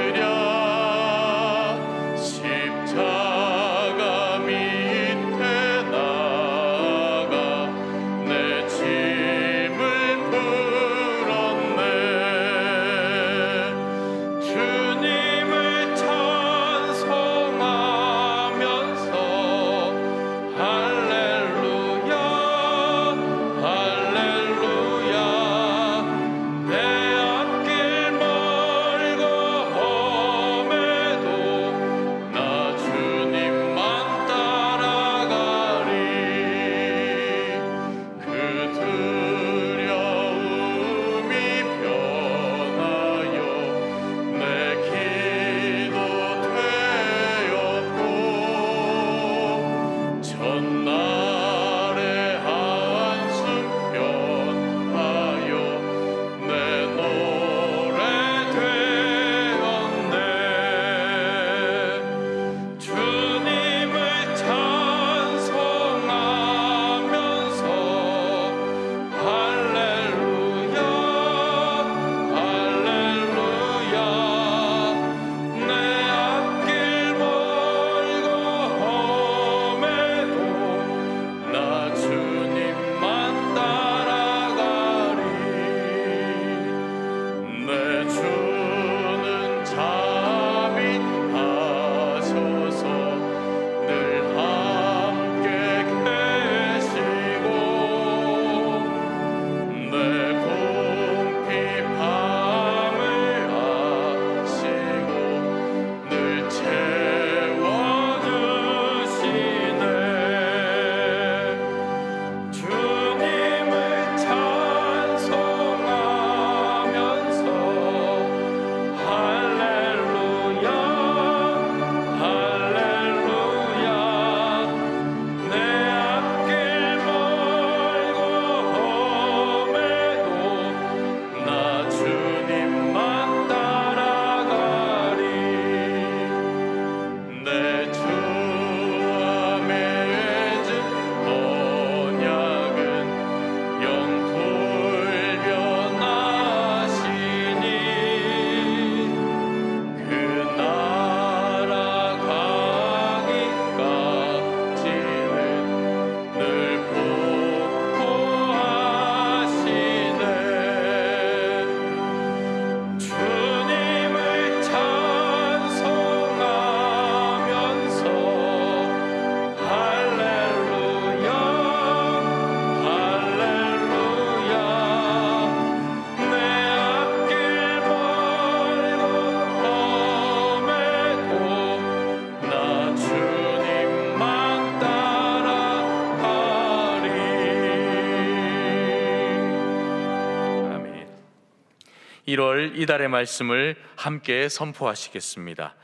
1월 이달의 말씀을 함께 선포하시겠습니다.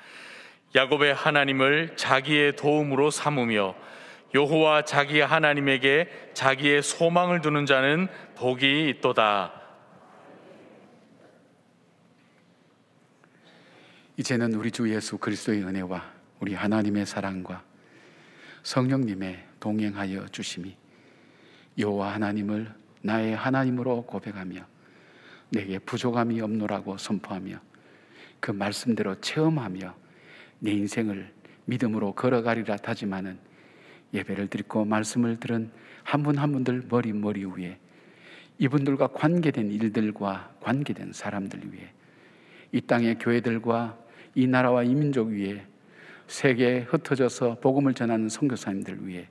야곱의 하나님을 자기의 도움으로 삼으며 여호와 자기 하나님에게 자기의 소망을 두는 자는 복이 있도다. 이제는 우리 주 예수 그리스도의 은혜와 우리 하나님의 사랑과 성령님의 동행하여 주심이 여호와 하나님을 나의 하나님으로 고백하며 내게 부족함이 없노라고 선포하며 그 말씀대로 체험하며 내 인생을 믿음으로 걸어가리라 다짐하는 예배를 드리고 말씀을 들은 한 분 한 분들 머리 위에 이분들과 관계된 일들과 관계된 사람들 위에 이 땅의 교회들과 이 나라와 이 민족 위에 세계에 흩어져서 복음을 전하는 선교사님들 위해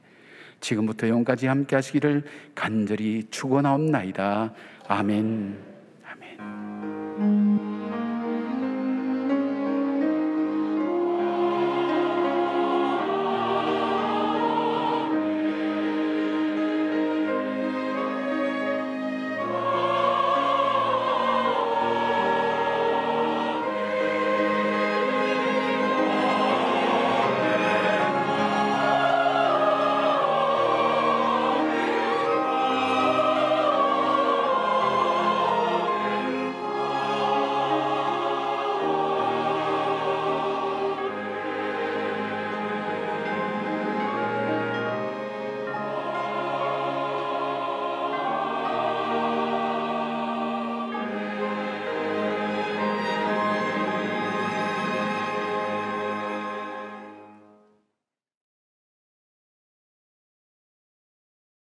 지금부터 영까지 함께 하시기를 간절히 축원하옵나이다. 아멘.